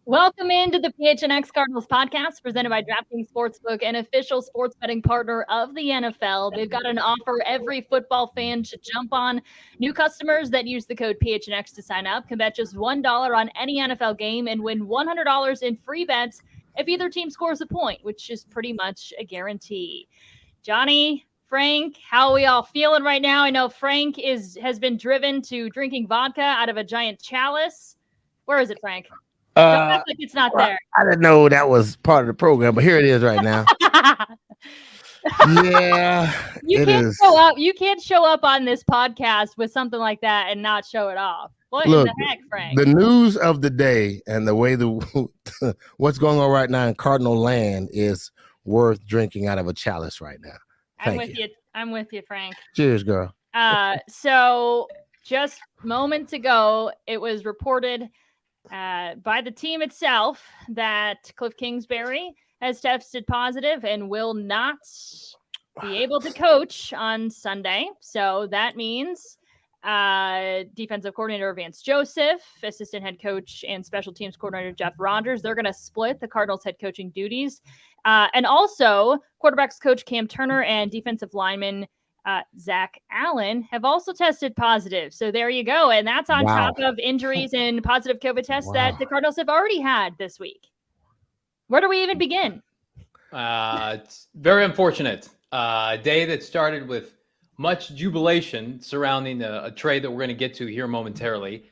Welcome into the PHNX Cardinals podcast presented by DraftKings Sportsbook, an official sports betting partner of the NFL. They've got an offer every football fan should jump on. New customers that use the code PHNX to sign up can bet just $1 on any NFL game and win $100 in free bets if either team scores a point, which is pretty much a guarantee. Johnny, Frank, how are we all feeling right now? I know Frank has been driven to drinking vodka out of a giant chalice. Where is it, Frank? Don't act like it's not there. I didn't know that was part of the program, but here it is right now. Yeah, you can't show up. You can't show up on this podcast with something like that and not show it off. What in the heck, Frank? The news of the day and the way what's going on right now in Cardinal land is worth drinking out of a chalice right now. I'm with you, Frank. Cheers, girl. So just moments ago, it was reported by the team itself that Cliff Kingsbury has tested positive and will not be able to coach on Sunday. So that means defensive coordinator Vance Joseph, assistant head coach and special teams coordinator Jeff Rogers, they're going to split the Cardinals head coaching duties. And also quarterbacks coach Cam Turner and defensive lineman Zach Allen have also tested positive. So there you go. And that's on top of injuries and positive COVID tests that the Cardinals have already had this week. Where do we even begin? It's very unfortunate. A day that started with much jubilation surrounding a trade that we're going to get to here momentarily.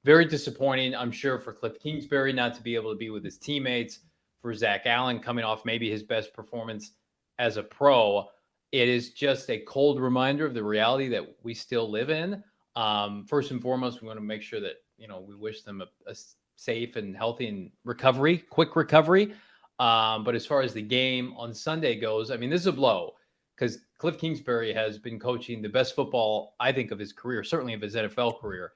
Very disappointing, I'm sure, for Cliff Kingsbury not to be able to be with his teammates, for Zach Allen coming off maybe his best performance as a pro. It is just a cold reminder of the reality that we still live in. First and foremost, we want to make sure that, we wish them a safe and healthy and quick recovery. But as far as the game on Sunday goes, I mean, this is a blow because Cliff Kingsbury has been coaching the best football, I think, of his career, certainly of his NFL career.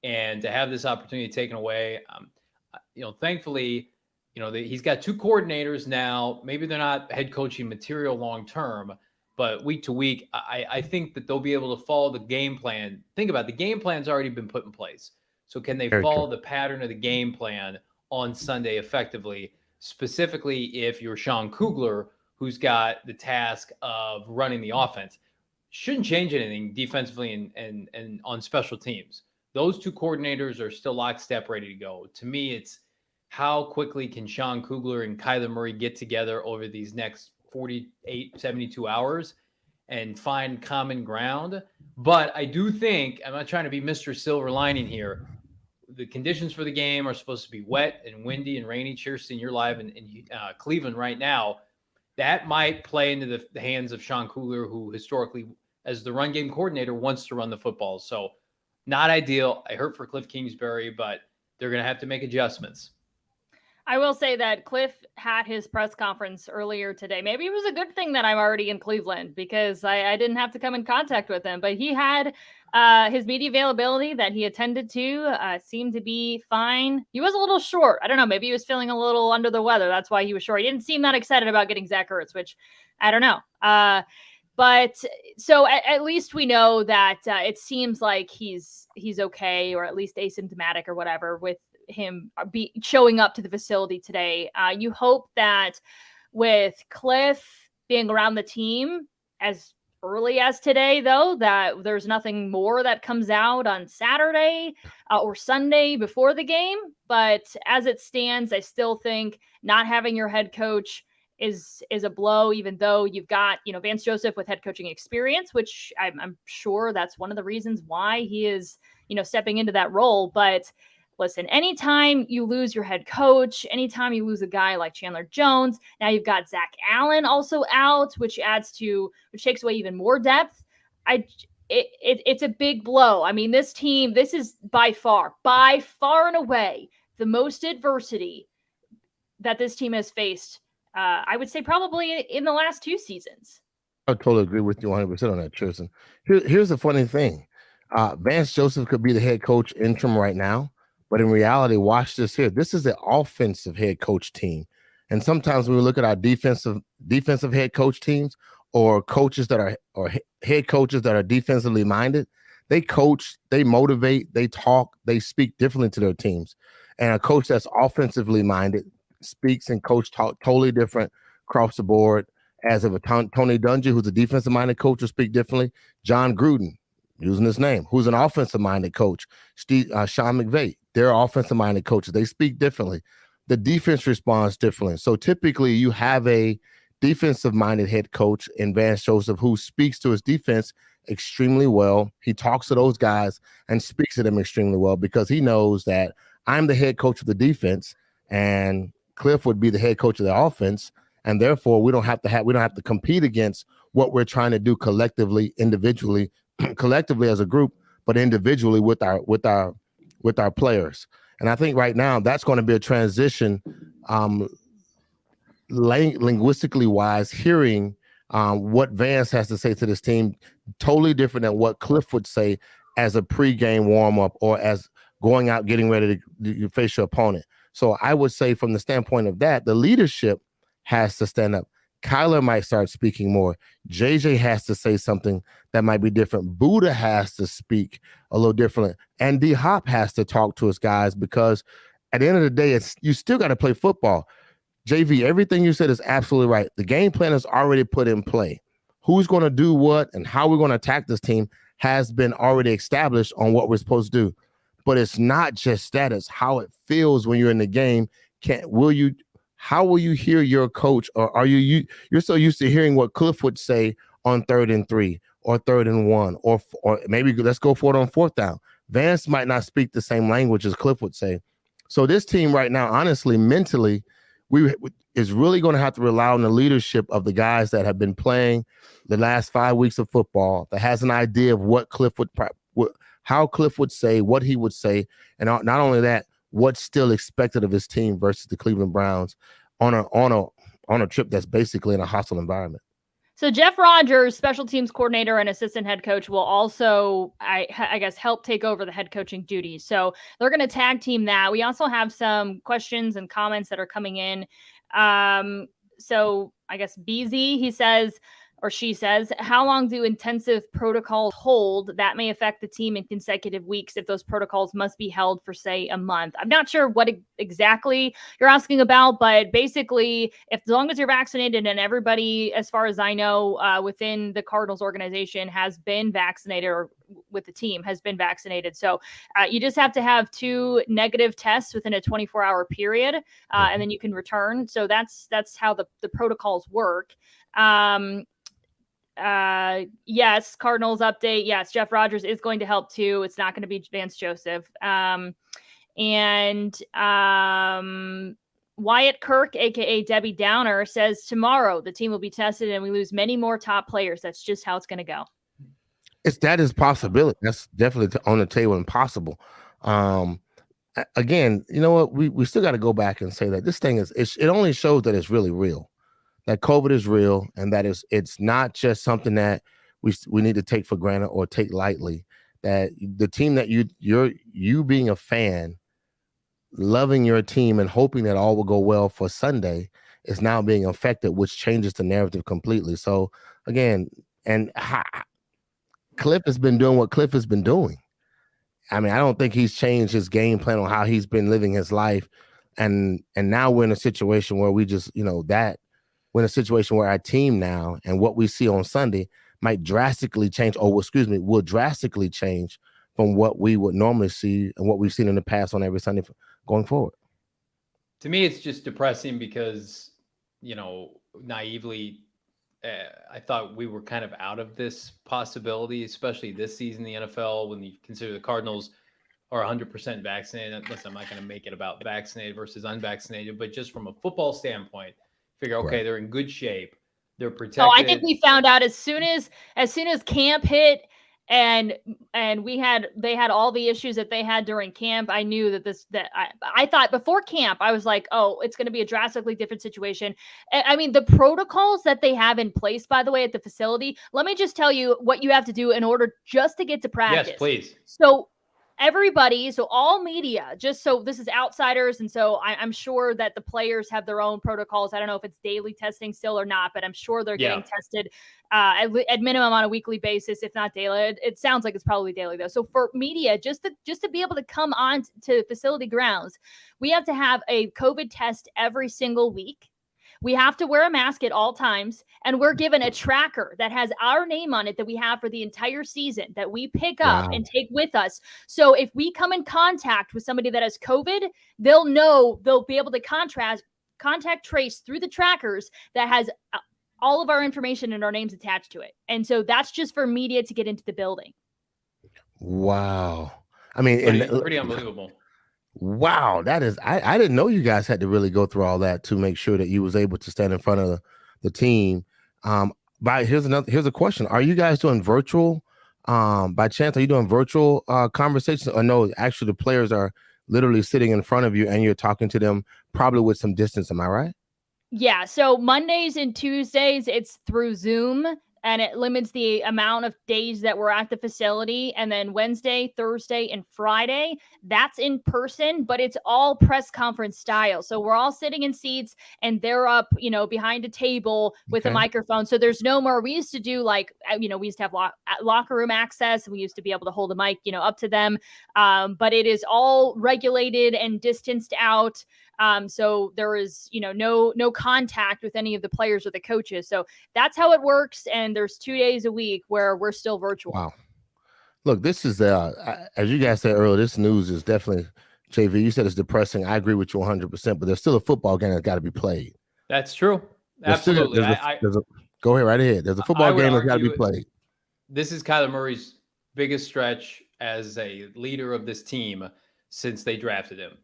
And to have this opportunity taken away, thankfully, he's got two coordinators now. Maybe they're not head coaching material long-term, but week to week, I think that they'll be able to follow the game plan. Think about it, the game plan's already been put in place. So can they follow the pattern of the game plan on Sunday effectively, specifically if you're Sean Kugler, who's got the task of running the offense? Shouldn't change anything defensively and on special teams. Those two coordinators are still lockstep, ready to go. To me, it's how quickly can Sean Kugler and Kyler Murray get together over these next 48, 72 hours and find common ground. But I do think, I'm not trying to be Mr. Silver Lining here, the conditions for the game are supposed to be wet and windy and rainy. Chierstin, you're live in Cleveland right now. That might play into the hands of Sean Kugler, who historically, as the run game coordinator, wants to run the football. So not ideal. I hurt for Cliff Kingsbury, but they're going to have to make adjustments. I will say that Cliff had his press conference earlier today. Maybe it was a good thing that I'm already in Cleveland because I didn't have to come in contact with him. But he had his media availability that he attended to seemed to be fine. He was a little short. I don't know. Maybe he was feeling a little under the weather. That's why he was short. He didn't seem that excited about getting Zach Ertz, which I don't know. But so at least we know that it seems like he's okay, or at least asymptomatic or whatever, with him showing up to the facility today. You hope that with Cliff being around the team as early as today, though, that there's nothing more that comes out on Saturday or Sunday before the game. But as it stands, I still think not having your head coach is a blow, even though you've got, Vance Joseph with head coaching experience, which I'm sure that's one of the reasons why he is, stepping into that role. But listen, anytime you lose your head coach, anytime you lose a guy like Chandler Jones, now you've got Zach Allen also out, which takes away even more depth. It's a big blow. I mean, this team, this is by far and away the most adversity that this team has faced. I would say probably in the last 2 seasons. I totally agree with you 100% on that, Chierstin. Here's the funny thing. Vance Joseph could be the head coach interim right now, but in reality, watch this here. This is an offensive head coach team. And sometimes when we look at our defensive head coach teams or coaches that are or head coaches that are defensively minded, they coach, they motivate, they talk, they speak differently to their teams. And a coach that's offensively minded speaks and coach talk totally different across the board. As of a Tony Dungy, who's a defensive-minded coach, will speak differently. John Gruden, using his name, who's an offensive-minded coach. Sean McVay, they're offensive-minded coaches. They speak differently. The defense responds differently. So typically you have a defensive-minded head coach in Vance Joseph who speaks to his defense extremely well. He talks to those guys and speaks to them extremely well because he knows that I'm the head coach of the defense and Cliff would be the head coach of the offense. And therefore, we don't have to compete against what we're trying to do collectively, individually, collectively as a group, but individually with our players. And I think right now that's going to be a transition, linguistically wise, hearing what Vance has to say to this team, totally different than what Cliff would say as a pregame warm up or as going out getting ready to face your opponent. So I would say, from the standpoint of that, the leadership has to stand up. Kyler might start speaking more. JJ has to say something that might be different. Buddha has to speak a little differently. And D-Hop has to talk to his guys because at the end of the day, you still got to play football. JV, everything you said is absolutely right. The game plan is already put in play. Who's going to do what and how we're going to attack this team has been already established on what we're supposed to do. But it's not just that. It's how it feels when you're in the game. How will you hear your coach, or are you're so used to hearing what Cliff would say on 3rd and 3 or 3rd and 1, or maybe let's go for it on 4th down. Vance might not speak the same language as Cliff would say. So this team right now, honestly, mentally, is really going to have to rely on the leadership of the guys that have been playing the last 5 weeks of football, that has an idea of what Cliff how Cliff would say, what he would say, and not only that, what's still expected of his team versus the Cleveland Browns on a trip that's basically in a hostile environment. So Jeff Rogers, special teams coordinator and assistant head coach, will also, I guess, help take over the head coaching duties. So they're going to tag team that. We also have some questions and comments that are coming in. So I guess BZ, he says, or she says, how long do intensive protocols hold? That may affect the team in consecutive weeks if those protocols must be held for, say, a month. I'm not sure what exactly you're asking about, but basically, as long as you're vaccinated, and everybody, as far as I know, within the Cardinals organization has been vaccinated, or with the team has been vaccinated. So you just have to have 2 negative tests within a 24-hour period, and then you can return. So that's how the protocols work. Yes, Cardinals update. Yes, Jeff Rogers is going to help too. It's not going to be Vance Joseph. Wyatt Kirk, aka Debbie Downer, says tomorrow the team will be tested and we lose many more top players. That's just how it's going to go. That is possibility. That's definitely on the table and possible. Again, you know what? We still got to go back and say that this thing it only shows that it's really real. That COVID is real, and that it's not just something that we need to take for granted or take lightly. That the team that you being a fan, loving your team and hoping that all will go well for Sunday is now being affected, which changes the narrative completely. So again, Cliff has been doing what Cliff has been doing. I mean, I don't think he's changed his game plan on how he's been living his life, and now we're in a situation where we just we're in a situation where our team now and what we see on Sunday might drastically change, will drastically change from what we would normally see and what we've seen in the past on every Sunday going forward. To me, it's just depressing because, naively, I thought we were kind of out of this possibility, especially this season in the NFL, when you consider the Cardinals are 100% vaccinated. Listen, I'm not going to make it about vaccinated versus unvaccinated, but just from a football standpoint, figure, okay, Right. they're in good shape. They're protected. Oh, I think we found out as soon as camp hit and they had all the issues that they had during camp. I knew that I thought before camp, I was like, oh, it's going to be a drastically different situation. I mean, the protocols that they have in place, by the way, at the facility, let me just tell you what you have to do in order just to get to practice. Yes, please. So everybody, so all media, just so this is outsiders. And so I'm sure that the players have their own protocols. I don't know if it's daily testing still or not, but I'm sure they're getting tested at minimum on a weekly basis, if not daily. It sounds like it's probably daily though. So for media, just to be able to come on to facility grounds, we have to have a COVID test every single week. We have to wear a mask at all times, and we're given a tracker that has our name on it that we have for the entire season that we pick up and take with us. So if we come in contact with somebody that has COVID, they'll know, they'll be able to contact trace through the trackers that has all of our information and our names attached to it. And so that's just for media to get into the building. Wow. I mean, pretty unbelievable. Wow, that is, I didn't know you guys had to really go through all that to make sure that you was able to stand in front of the team. But here's a question. Are you guys doing virtual? By chance, are you doing virtual conversations? Or no, actually the players are literally sitting in front of you and you're talking to them probably with some distance. Am I right? Yeah. So Mondays and Tuesdays, it's through Zoom. And it limits the amount of days that we're at the facility. And then Wednesday, Thursday, and Friday, that's in person, but it's all press conference style. So we're all sitting in seats and they're up, behind a table with a microphone. So there's no more. We used to do we used to have locker room access. And we used to be able to hold a mic, up to them. But it is all regulated and distanced out. So there is, no contact with any of the players or the coaches. So that's how it works. And there's 2 days a week where we're still virtual. Wow. Look, this is, as you guys said earlier, this news is definitely, JV, you said it's depressing. I agree with you 100%, but there's still a football game that's got to be played. That's true. Absolutely. Go ahead, right ahead. There's a football game that's got to be played. This is Kyler Murray's biggest stretch as a leader of this team since they drafted him.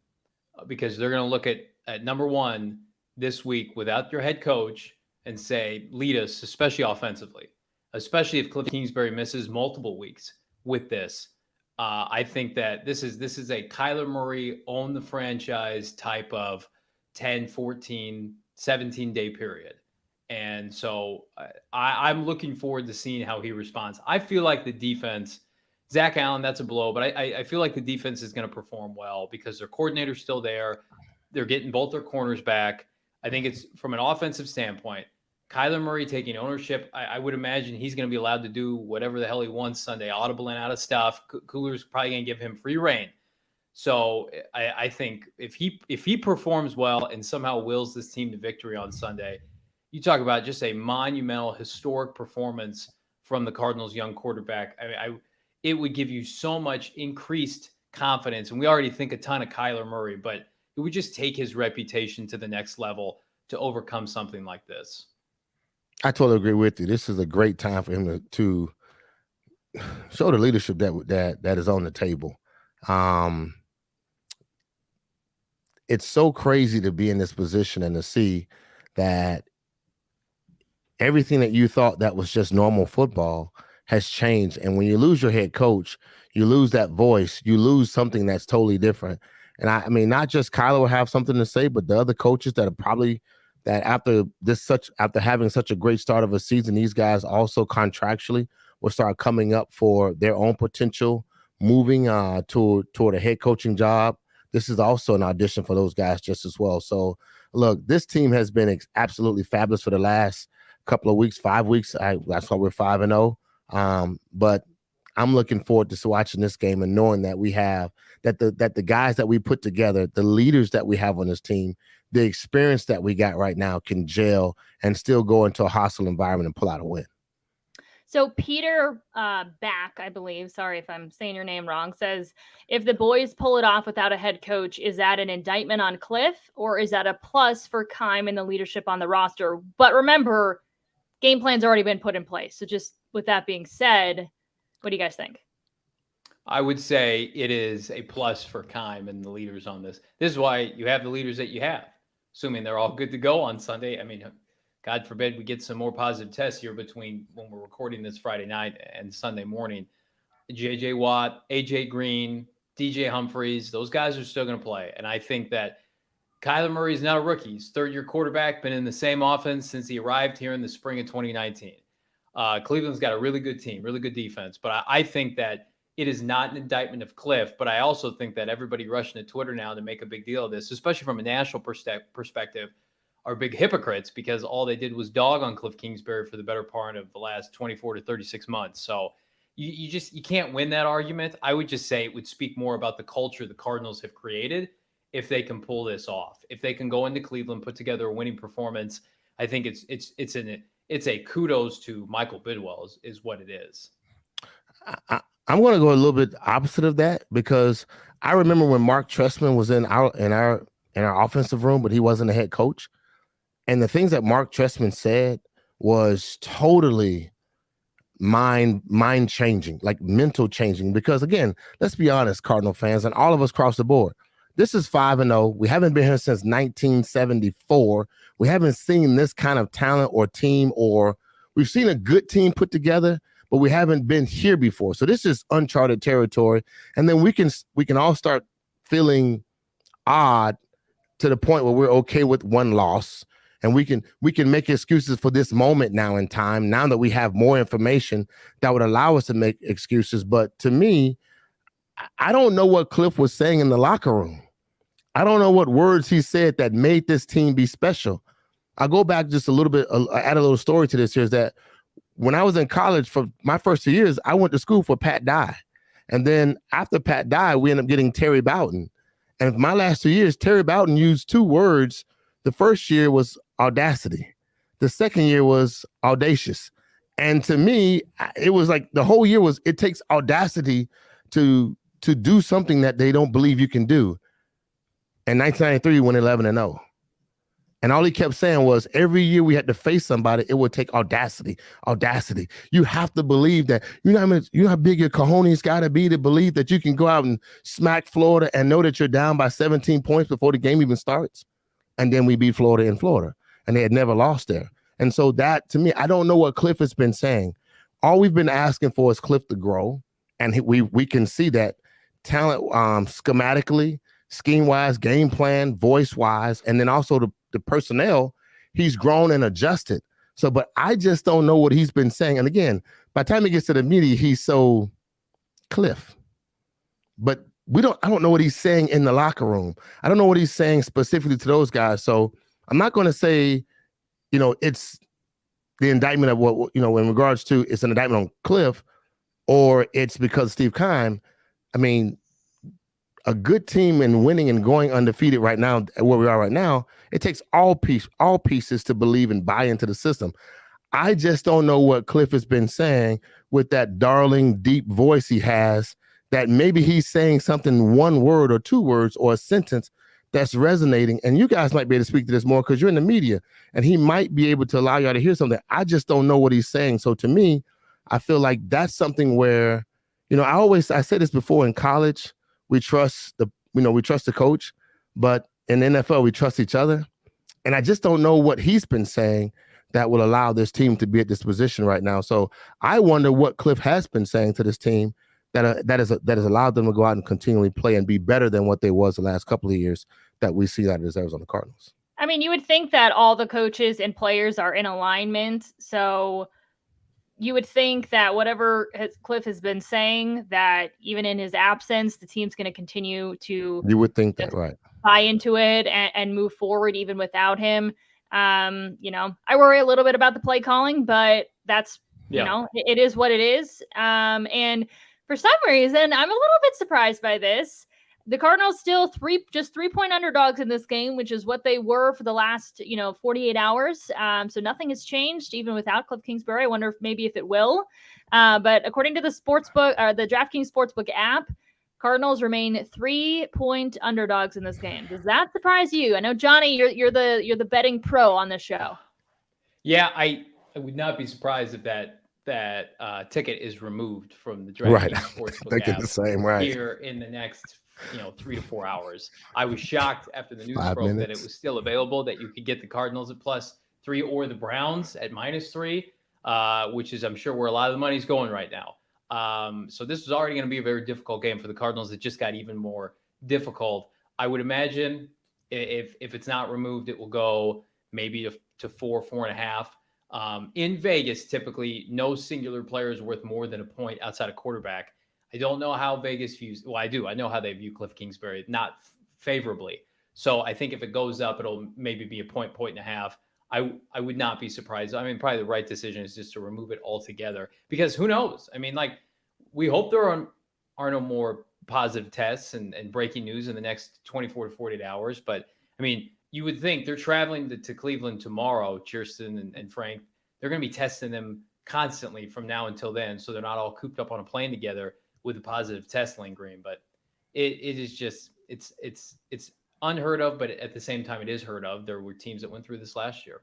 Because they're going to look at number one this week without your head coach and say, lead us, especially offensively, especially if Cliff Kingsbury misses multiple weeks with this. I think that this is a Kyler Murray own the franchise type of 10, 14, 17-day period. And so I'm looking forward to seeing how he responds. I feel like the defense, Zach Allen, that's a blow, but I feel like the defense is going to perform well because their coordinator's still there. They're getting both their corners back. I think it's from an offensive standpoint, Kyler Murray taking ownership. I would imagine he's going to be allowed to do whatever the hell he wants Sunday, audible and out of stuff. Cooler's probably going to give him free reign. So I think if he performs well and somehow wills this team to victory on Sunday, you talk about just a monumental, historic performance from the Cardinals' young quarterback. It would give you so much increased confidence. And we already think a ton of Kyler Murray, but it would just take his reputation to the next level to overcome something like this. I totally agree with you. This is a great time for him to show the leadership that is on the table. It's so crazy to be in this position and to see that everything that you thought that was just normal football has changed. And when you lose your head coach, you lose that voice, you lose something that's totally different. And I mean, not just Kyler will have something to say, but the other coaches that are probably that after having such a great start of a season, these guys also contractually will start coming up for their own potential moving toward a head coaching job. This is also an audition for those guys just as well. So look, this team has been absolutely fabulous for the last couple of weeks, 5 weeks. That's why we're 5-0. But I'm looking forward to watching this game and knowing that we have that the guys that we put together, the leaders that we have on this team, the experience that we got right now can gel and still go into a hostile environment and pull out a win. So Peter Back, I believe, sorry if I'm saying your name wrong, says, if the boys pull it off without a head coach, is that an indictment on Cliff or is that a plus for Keim and the leadership on the roster? But remember, game plan's already been put in place. So just with that being said, what do you guys think? I would say it is a plus for Keim and the leaders on this. This is why you have the leaders that you have, assuming they're all good to go on Sunday. I mean, God forbid we get some more positive tests here between when we're recording this Friday night and Sunday morning. J.J. Watt, A.J. Green, DJ Humphries, those guys are still going to play. And I think that Kyler Murray is not a rookie. He's third-year quarterback, been in the same offense since he arrived here in the spring of 2019. Cleveland's got a really good team, really good defense. But I think that it is not an indictment of Cliff, but I also think that everybody rushing to Twitter now to make a big deal of this, especially from a national perspective, are big hypocrites because all they did was dog on Cliff Kingsbury for the better part of the last 24 to 36 months. So you can't win that argument. I would just say it would speak more about the culture the Cardinals have created if they can pull this off. If they can go into Cleveland, put together a winning performance, I think it's a kudos to Michael Bidwell is what it is. I'm going to go a little bit opposite of that because I remember when Mark Trestman was in our offensive room, but he wasn't the head coach. And the things that Mark Trestman said was totally mind changing, like mental changing. Because again, let's be honest, Cardinal fans, and all of us across the board, this is 5-0. We haven't been here since 1974. We haven't seen this kind of talent or team, or we've seen a good team put together, but we haven't been here before. So this is uncharted territory. And then we can all start feeling odd to the point where we're okay with one loss. And we can make excuses for this moment now in time, now that we have more information that would allow us to make excuses. But to me, I don't know what Cliff was saying in the locker room. I don't know what words he said that made this team be special. I'll go back just a little bit, add a little story to this here, is that when I was in college for my first 2 years, I went to school for Pat Dye. And then after Pat Dye, we ended up getting Terry Boughton. And my last 2 years, Terry Boughton used two words. The first year was audacity. The second year was audacious. And to me, it was like the whole year was, it takes audacity to do something that they don't believe you can do. In 1993, we went 11-0. And all he kept saying was every year we had to face somebody, it would take audacity. You have to believe that, you know how big your cojones got to be to believe that you can go out and smack Florida and know that you're down by 17 points before the game even starts. And then we beat Florida in Florida, and they had never lost there. And so that, to me, I don't know what Cliff has been saying. All we've been asking for is Cliff to grow. And we can see that talent schematically, scheme-wise, game plan, voice-wise, and then also the personnel, he's grown and adjusted. So, but I just don't know what he's been saying. And again, by the time he gets to the media, he's so Cliff. But I don't know what he's saying in the locker room. I don't know what he's saying specifically to those guys. So I'm not going to say, it's the indictment of what, in regards to it's an indictment on Cliff, or it's because of Steve Keim. I mean, a good team and winning and going undefeated right now, where we are right now, it takes all pieces to believe and buy into the system. I just don't know what Cliff has been saying with that darling, deep voice he has, that maybe he's saying something, one word or two words or a sentence that's resonating. And you guys might be able to speak to this more because you're in the media, and he might be able to allow y'all to hear something. I just don't know what he's saying. So to me, I feel like that's something where, I said this before, in college, we trust the coach, but in the NFL, we trust each other. And I just don't know what he's been saying that will allow this team to be at this position right now. So I wonder what Cliff has been saying to this team that has allowed them to go out and continually play and be better than what they was the last couple of years that we see out of the Arizona Cardinals. I mean, you would think that all the coaches and players are in alignment. So you would think that whatever Cliff has been saying, that even in his absence, the team's going to continue to. You would think that, right? Buy into it and move forward even without him. I worry a little bit about the play calling, but that's it is what it is. And for some reason, I'm a little bit surprised by this. The Cardinals still 3-point underdogs in this game, which is what they were for the last, 48 hours. So nothing has changed even without Cliff Kingsbury. I wonder if it will. But according to the the DraftKings Sportsbook app, Cardinals remain 3-point underdogs in this game. Does that surprise you? I know, Johnny, you're the betting pro on this show. Yeah, I would not be surprised if that that ticket is removed from the Right. DraftKings Sportsbook Thinking app the same, right? here in the next 3 to 4 hours. I was shocked after the news 5 broke that it minutes. was still available, that you could get the Cardinals at +3 or the Browns at -3, which is, I'm sure, where a lot of the money's going right now. So this was already going to be a very difficult game for the Cardinals. It just got even more difficult. I would imagine if it's not removed, it will go maybe to 4.5. In Vegas, typically, no singular player is worth more than a point outside of quarterback. I don't know how Vegas views. Well, I do. I know how they view Cliff Kingsbury, not favorably. So I think if it goes up, it'll maybe be a point and a half. I would not be surprised. I mean, probably the right decision is just to remove it altogether, because who knows? I mean, like, we hope there are no more positive tests and breaking news in the next 24 to 48 hours. But I mean, you would think they're traveling to Cleveland tomorrow, Chierstin and Frank. They're going to be testing them constantly from now until then, so they're not all cooped up on a plane together with a positive test lingering. But it is just, it's unheard of, but at the same time, it is heard of. There were teams that went through this last year.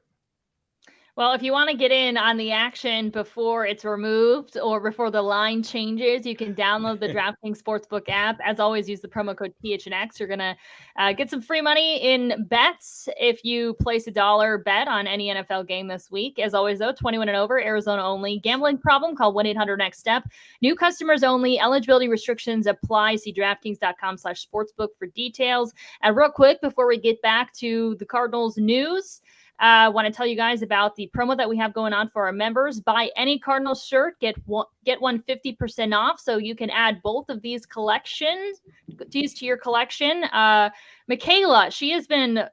Well, if you want to get in on the action before it's removed or before the line changes, you can download the DraftKings Sportsbook app. As always, use the promo code PHNX. You're going to get some free money in bets if you place a $1 bet on any NFL game this week. As always, though, 21 and over, Arizona only. Gambling problem? Call 1-800-NEXT-STEP. New customers only. Eligibility restrictions apply. See DraftKings.com/sportsbook for details. And real quick, before we get back to the Cardinals news, I want to tell you guys about the promo that we have going on for our members. Buy any Cardinals shirt, get one 50% off, so you can add both of these to your collection. Michaela, she has been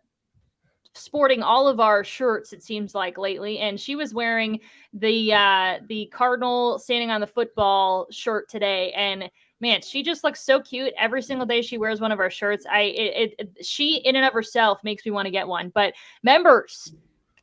sporting all of our shirts, it seems like, lately, and she was wearing the Cardinal standing on the football shirt today, and man, she just looks so cute every single day she wears one of our shirts. She in and of herself makes me want to get one. But members,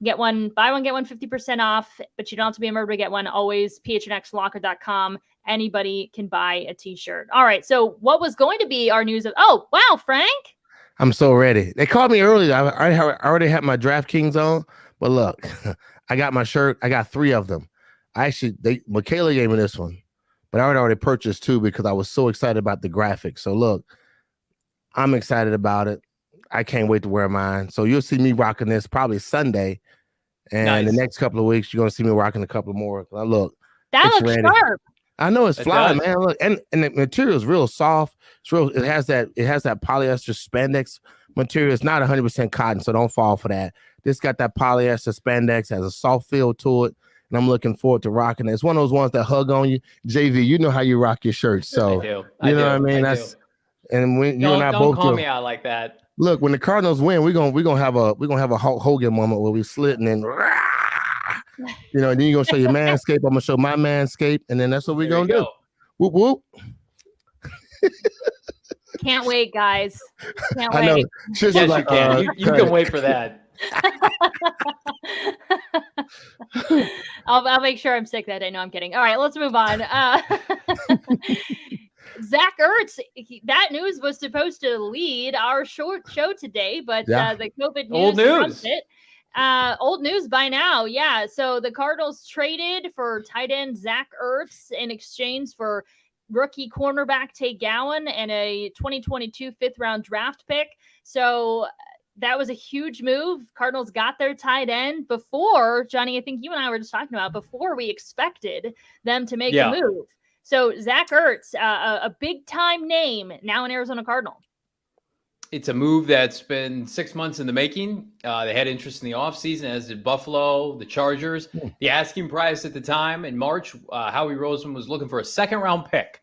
get one, buy one, get one 50% off, but you don't have to be a member to get one. Always phnxlocker.com. Anybody can buy a t-shirt. All right. So what was going to be our news of, oh, wow, Frank. I'm so ready. They called me early. I already had my DraftKings on, but look, I got my shirt. I got 3 of them. Michaela gave me this one, but I already purchased 2 because I was so excited about the graphics. So look, I'm excited about it. I can't wait to wear mine. So you'll see me rocking this probably Sunday. And Nice. the next couple of weeks, you're going to see me rocking a couple more. Look, that looks ready. Sharp. I know it's fly, does. man. Look, and the material is real soft. It's real. It has that polyester spandex material. It's not 100% cotton, so don't fall for that. This got that polyester spandex, has a soft feel to it. And I'm looking forward to rocking it. It's one of those ones that hug on you. JV, you know how you rock your shirts. So I do. You know what I mean? And when you and I both call me out like that. Look, when the Cardinals win, we're gonna have a Hulk Hogan moment where we slitting and you know, and then you're gonna show your manscape. I'm gonna show my manscape, and then that's what we're gonna do. Whoop whoop. Can't wait, guys. Can't I know. wait. Yes, you can. You can wait for that. I'll make sure I'm sick that day. No, I'm kidding. All right, let's move on. Zach Ertz, that news was supposed to lead our short show today, but the COVID news old news. It. Old news by now. Yeah. So the Cardinals traded for tight end Zach Ertz in exchange for rookie cornerback Tay Gowan and a 2022 5th-round draft pick. So that was a huge move. Cardinals got their tight end before, Johnny, I think you and I were just talking about, before we expected them to make a move. So Zach Ertz, a big-time name, now an Arizona Cardinal. It's a move that's been 6 months in the making. They had interest in the offseason, as did Buffalo, the Chargers. The asking price at the time in March, Howie Roseman was looking for a second-round pick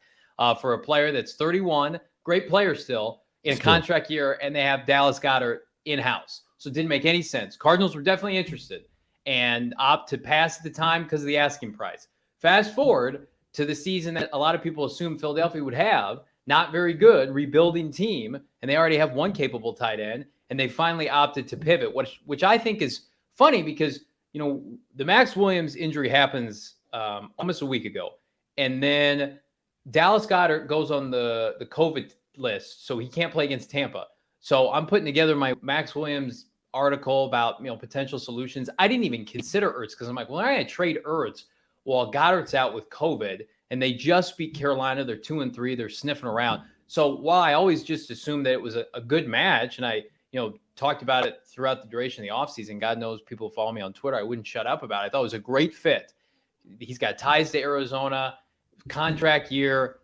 for a player that's 31, great player still, in a contract year, and they have Dallas Goedert in-house. So it didn't make any sense. Cardinals were definitely interested and opt to pass at the time because of the asking price. Fast forward to the season that a lot of people assumed Philadelphia would have, not very good, rebuilding team, and they already have one capable tight end, and they finally opted to pivot, which I think is funny because, you know, the Max Williams injury happens almost a week ago, and then Dallas Goedert goes on the COVID list, so he can't play against Tampa. So I'm putting together my Max Williams article about, you know, potential solutions. I didn't even consider Ertz because I'm like, well, I'm going to trade Ertz. Well, Goddard's out with COVID, and they just beat Carolina. They're 2-3. They're sniffing around. So while I always just assumed that it was a good match, and I talked about it throughout the duration of the offseason, God knows people follow me on Twitter, I wouldn't shut up about it. I thought it was a great fit. He's got ties to Arizona, contract year.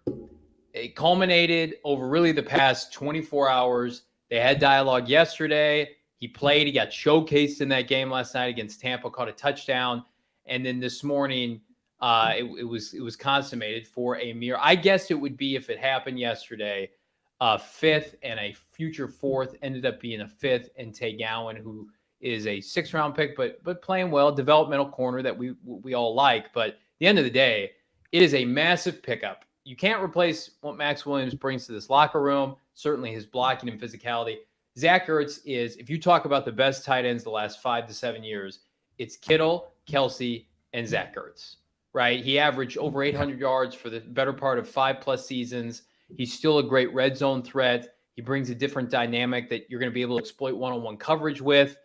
It culminated over really the past 24 hours. They had dialogue yesterday. He played. He got showcased in that game last night against Tampa, caught a touchdown. And then this morning, it was consummated for a mere, I guess it would be if it happened yesterday, a fifth and a future fourth, ended up being a fifth, and Tay Gowan, who is a 6th-round pick, but playing well, developmental corner that we all like. But at the end of the day, it is a massive pickup. You can't replace what Max Williams brings to this locker room, certainly his blocking and physicality. Zach Ertz is, if you talk about the best tight ends the last 5 to 7 years, it's Kittle, Kelsey, and Zach Ertz, right? He averaged over 800 yards for the better part of 5+ seasons. He's still a great red zone threat. He brings a different dynamic that you're going to be able to exploit one-on-one coverage with.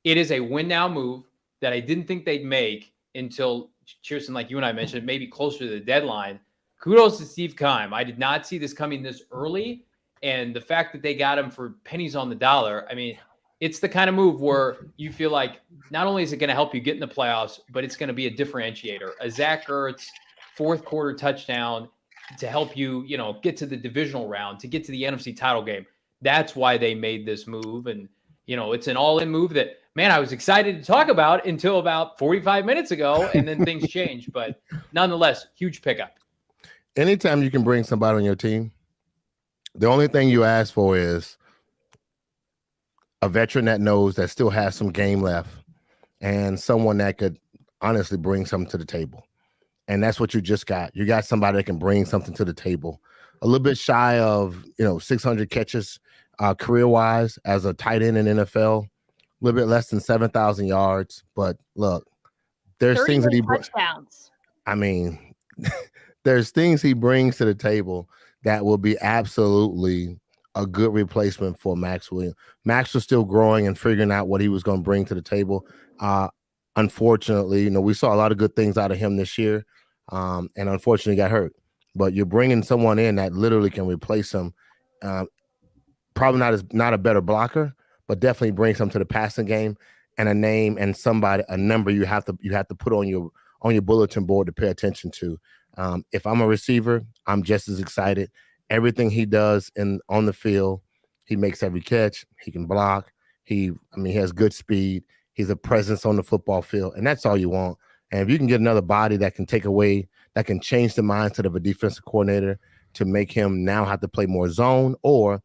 It is a win-now move that I didn't think they'd make until, Chierstin, like you and I mentioned, maybe closer to the deadline. Kudos to Steve Keim. I did not see this coming this early. And the fact that they got him for pennies on the dollar, I mean, it's the kind of move where you feel like not only is it going to help you get in the playoffs, but it's going to be a differentiator. A Zach Ertz 4th quarter touchdown to help you, get to the divisional round, to get to the NFC title game. That's why they made this move. And, it's an all-in move that, man, I was excited to talk about until about 45 minutes ago, and then things changed. But nonetheless, huge pickup. Anytime you can bring somebody on your team, the only thing you ask for is a veteran that knows that still has some game left and someone that could honestly bring something to the table. And that's what you just got. You got somebody that can bring something to the table. A little bit shy of, 600 catches career-wise as a tight end in NFL, a little bit less than 7,000 yards. But look, there's things that he touchdowns. I mean, there's things he brings to the table that will be absolutely a good replacement for Max Williams. Max was still growing and figuring out what he was going to bring to the table. Unfortunately, we saw a lot of good things out of him this year, and unfortunately got hurt. But you're bringing someone in that literally can replace him. Probably not a better blocker, but definitely brings him to the passing game, and a name and a number you have to put on your bulletin board to pay attention to. If I'm a receiver, I'm just as excited. Everything he does on the field, he makes every catch. He can block. He has good speed. He's a presence on the football field, and that's all you want. And if you can get another body that can change the mindset of a defensive coordinator to make him now have to play more zone or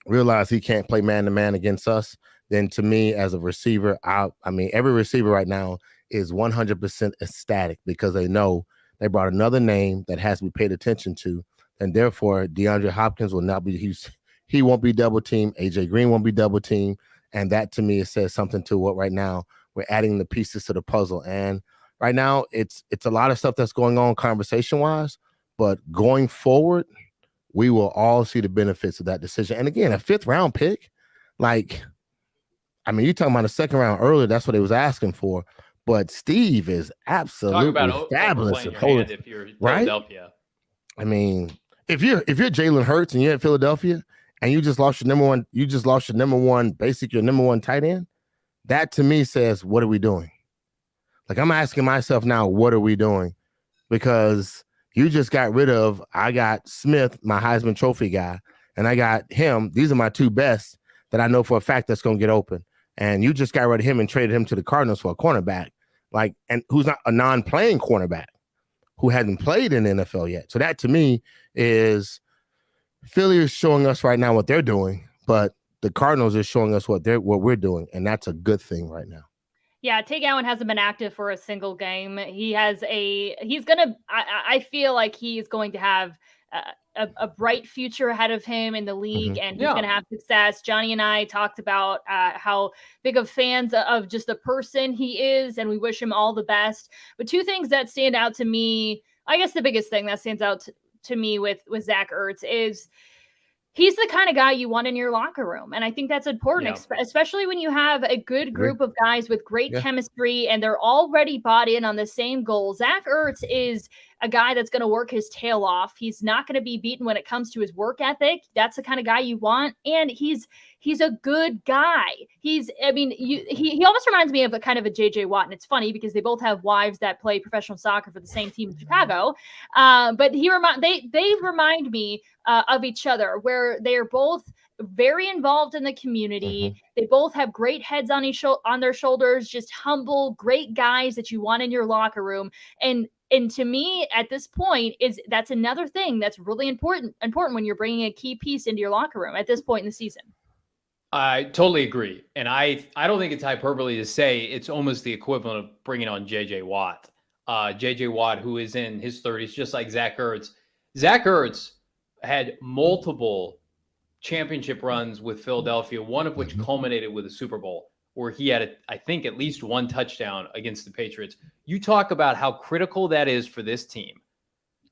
realize he can't play man-to-man against us, then to me as a receiver, every receiver right now is 100% ecstatic because they know they brought another name that has to be paid attention to, and therefore DeAndre Hopkins will not be he won't be double teamed. AJ Green won't be double teamed, and that to me it says something to what right now we're adding the pieces to the puzzle. And right now it's a lot of stuff that's going on conversation wise, but going forward, we will all see the benefits of that decision. And again, a 5th-round pick, you're talking about a 2nd round earlier. That's what he was asking for. But Steve is absolutely fabulous at holding. If you're Philadelphia, right? If you're Jalen Hurts and you're at Philadelphia and you just lost your number one tight end, that to me says, what are we doing? I'm asking myself now, what are we doing? Because you just got rid of, I got Smith, my Heisman Trophy guy, and I got him. These are my 2 best that I know for a fact that's going to get open. And you just got rid of him and traded him to the Cardinals for a cornerback, and who's not a non-playing cornerback who hasn't played in the NFL yet. So that to me is Philly is showing us right now what they're doing, but the Cardinals are showing us what we're doing, and that's a good thing right now. Yeah, Tay Gowan hasn't been active for a single game. I feel like he's going to have a bright future ahead of him in the league, and he's going to have success. Johnny and I talked about how big of fans of just the person he is, and we wish him all the best. But 2 things that stand out to me, I guess the biggest thing that stands out to me with Zach Ertz is he's the kind of guy you want in your locker room. And I think that's important, especially when you have a good group of guys with great chemistry and they're already bought in on the same goal. Zach Ertz is a guy that's going to work his tail off. He's not going to be beaten when it comes to his work ethic. That's the kind of guy you want. And he's a good guy. He almost reminds me of a kind of a JJ Watt. And it's funny because they both have wives that play professional soccer for the same team in Chicago. But they remind me of each other, where they are both very involved in the community. They both have great heads on their shoulders, just humble, great guys that you want in your locker room. And to me, at this point, that's another thing that's really important when you're bringing a key piece into your locker room at this point in the season. I totally agree. And I don't think it's hyperbole to say it's almost the equivalent of bringing on JJ Watt. JJ Watt, who is in his 30s, just like Zach Ertz. Zach Ertz had multiple championship runs with Philadelphia, one of which culminated with a Super Bowl, where he had, I think, at least one touchdown against the Patriots. You talk about how critical that is for this team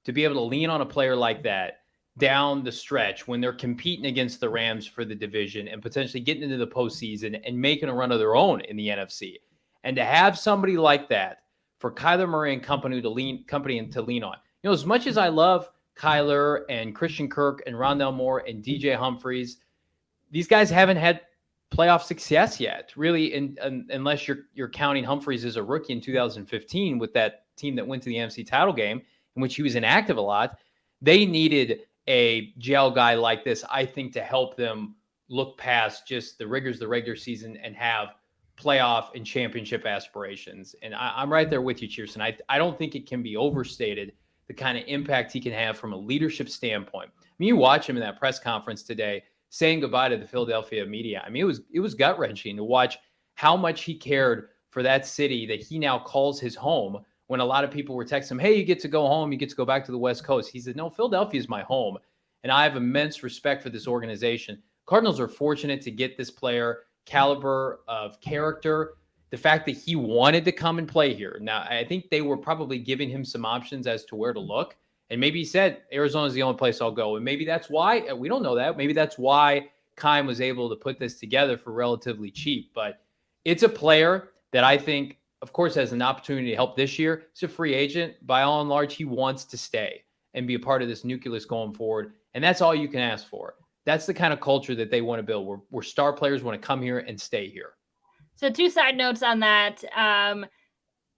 to be able to lean on a player like that down the stretch when they're competing against the Rams for the division and potentially getting into the postseason and making a run of their own in the NFC. And to have somebody like that for Kyler Murray and company to lean on. You know, as much as I love Kyler and Christian Kirk and Rondale Moore and DJ Humphries, these guys haven't had playoff success yet, really, unless you're counting Humphries as a rookie in 2015 with that team that went to the NFC title game in which he was inactive a lot. They needed a gel guy like this, I think, to help them look past just the rigors of the regular season and have playoff and championship aspirations. And I'm right there with you, Chierstin. I don't think it can be overstated the kind of impact he can have from a leadership standpoint. I mean, you watch him in that press conference today saying goodbye to the Philadelphia media. I mean, it was gut-wrenching to watch how much he cared for that city that he now calls his home, when a lot of people were texting him, hey, you get to go home, you get to go back to the West Coast. He said, no, Philadelphia is my home, and I have immense respect for this organization. Cardinals are fortunate to get this player caliber of character. The fact that he wanted to come and play here. Now, I think they were probably giving him some options as to where to look. And maybe he said, Arizona's the only place I'll go. And maybe that's why, we don't know that. Maybe that's why Keim was able to put this together for relatively cheap. But it's a player that I think, of course, has an opportunity to help this year. He's a free agent. By all and large, he wants to stay and be a part of this nucleus going forward. And that's all you can ask for. That's the kind of culture that they want to build, where star players want to come here and stay here. So 2 side notes on that.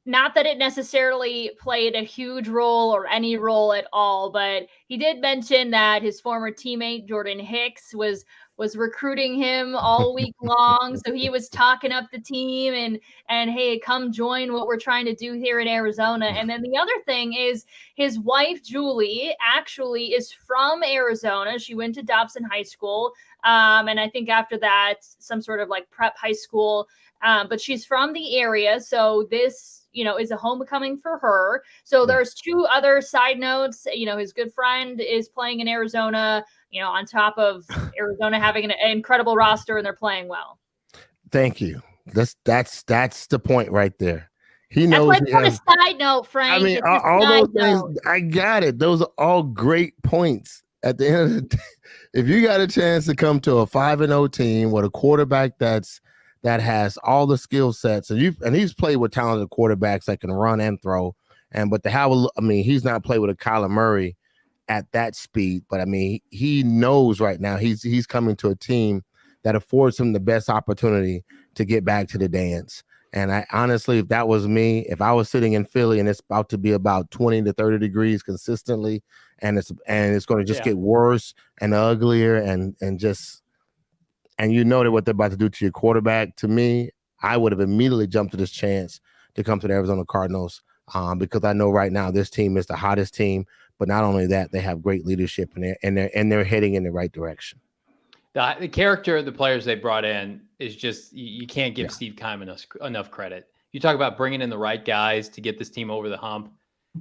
Not that it necessarily played a huge role or any role at all, but he did mention that his former teammate, Jordan Hicks, was recruiting him all week long. So he was talking up the team and hey, come join what we're trying to do here in Arizona. And then the other thing is his wife, Julie, actually is from Arizona. She went to Dobson High School. And I think after that, some sort of like prep high school. But she's from the area. So this, is a homecoming for her. So there's 2 other side notes. His good friend is playing in Arizona, on top of Arizona having an incredible roster, and they're playing well. Thank you. That's the point right there. He knows. That's like a side note, Frank. I mean, all those things, I got it. Those are all great points. At the end of the day, if you got a chance to come to a 5-0 team with a quarterback that has all the skill sets, and he's played with talented quarterbacks that can run and throw, but he's not played with a Kyler Murray at that speed, but I mean, he knows right now he's coming to a team that affords him the best opportunity to get back to the dance. And I honestly, if that was me, if I was sitting in Philly and it's about to be about 20 to 30 degrees consistently, and it's going to just get worse and uglier and you know that what they're about to do to your quarterback, to me, I would have immediately jumped to this chance to come to the Arizona Cardinals because I know right now this team is the hottest team. But not only that, they have great leadership and they're heading in the right direction. The character of the players they brought in is just, you can't give Steve Keim enough credit. You talk about bringing in the right guys to get this team over the hump.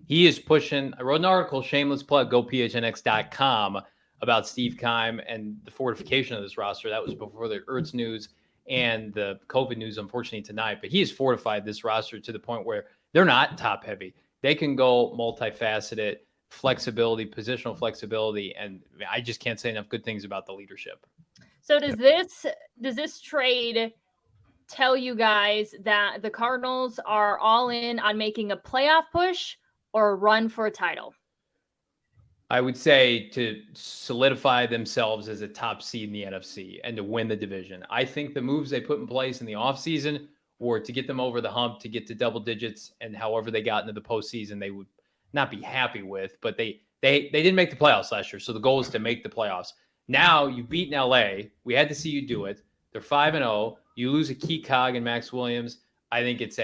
He is pushing. I wrote an article, shameless plug, go PHNX.com, about Steve Keim and the fortification of this roster. That was before the Ertz news and the COVID news, unfortunately, tonight. But he has fortified this roster to the point where they're not top heavy. They can go multifaceted. flexibility, positional flexibility, and I just can't say enough good things about the leadership. So does this trade tell you guys that the Cardinals are all in on making a playoff push or a run for a title? I would say to solidify themselves as a top seed in the NFC and to win the division. I think the moves they put in place in the offseason were to get them over the hump, to get to double digits, and however they got into the postseason, they would not be happy with, but they didn't make the playoffs last year. So the goal is to make the playoffs. Now you've beaten LA. We had to see you do it. They're 5-0. You lose a key cog in Max Williams. I think it's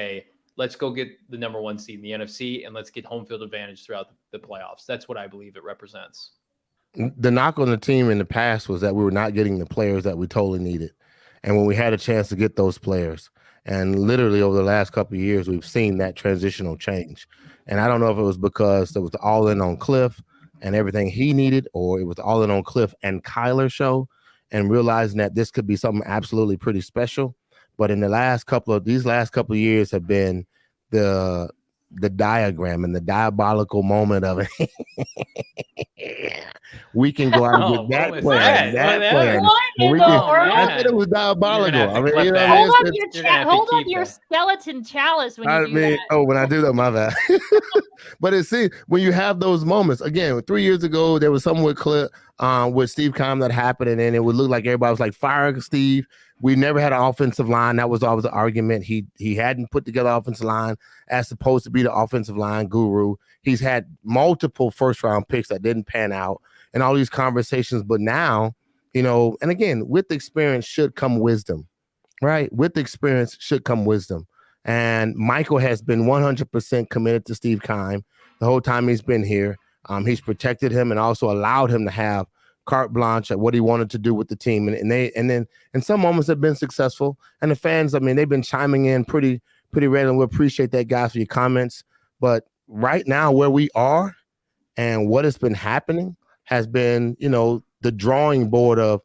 let's go get the number 1 seed in the NFC and let's get home field advantage throughout the playoffs. That's what I believe it represents. The knock on the team in the past was that we were not getting the players that we totally needed. And when we had a chance to get those players, and literally over the last couple of years, we've seen that transitional change. And I don't know if it was because there was the all in on Cliff and everything he needed, or it was all in on Cliff and Kyler show, and realizing that this could be something absolutely pretty special. But in these last couple of years have been the diagram and the diabolical moment of it. We can go out and get that player, that player. I said it was diabolical. I mean, hold up your skeleton chalice when you do that. Oh, when I do that, my bad. But it seems when you have those moments, again, 3 years ago, there was something with Steve Keim that happened, and then it would look like everybody was like, fire Steve. We never had an offensive line. That was always the argument. He hadn't put together an offensive line as supposed to be the offensive line guru. He's had multiple first-round picks that didn't pan out and all these conversations. But now, and again, with experience should come wisdom, right? With experience should come wisdom. And Michael has been 100% committed to Steve Keim the whole time he's been here. He's protected him and also allowed him to have carte blanche at what he wanted to do with the team. And then in some moments have been successful. And the fans, I mean, they've been chiming in pretty ready, and we appreciate that, guys, for your comments. But right now where we are and what has been happening has been, the drawing board of,